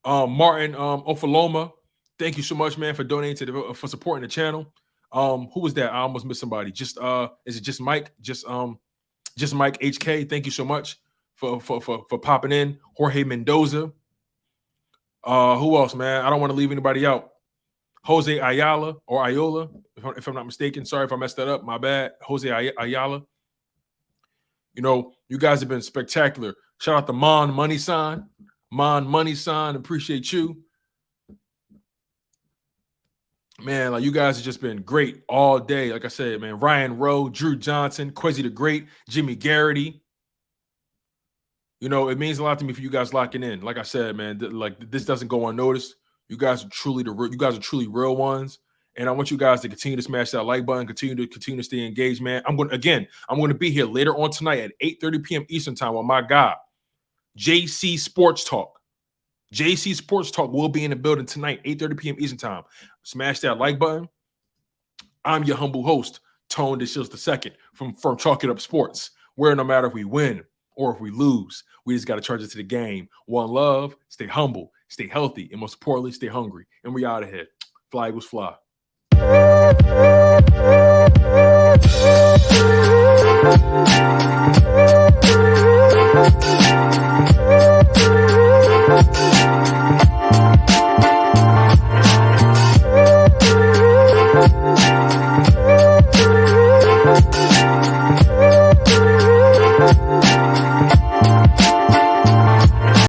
Martin Ofaloma, thank you so much, man, for donating for supporting the channel. Who was that? I almost missed somebody. Is it just Mike? Just Mike HK. Thank you so much for popping in. Jorge Mendoza. Who else, man? I don't want to leave anybody out. Jose Ayala or Iola, if I'm not mistaken. Sorry if I messed that up. My bad. Jose Ayala. You know, you guys have been spectacular. Shout out to Mon Money Sign. Mon Money Sign. Appreciate you. Man, like you guys have just been great all day. Like I said, man, Ryan Rowe, Drew Johnson, Quezzy the Great, Jimmy Garrity. You know, it means a lot to me for you guys locking in. Like I said, man, like this doesn't go unnoticed. You guys are truly real ones. And I want you guys to continue to smash that like button, continue to stay engaged, man. I'm going to be here later on tonight at 8:30 p.m. Eastern time with my guy, JC Sports Talk. JC Sports Talk will be in the building tonight, 8:30 p.m. Eastern time. Smash that like button. I'm your humble host, Tone DeShields II from Chalk It Up Sports, where no matter if we win or if we lose, we just got to charge it to the game. One love, stay humble, stay healthy, and most importantly, stay hungry. And we out of here. Fly Eagles fly.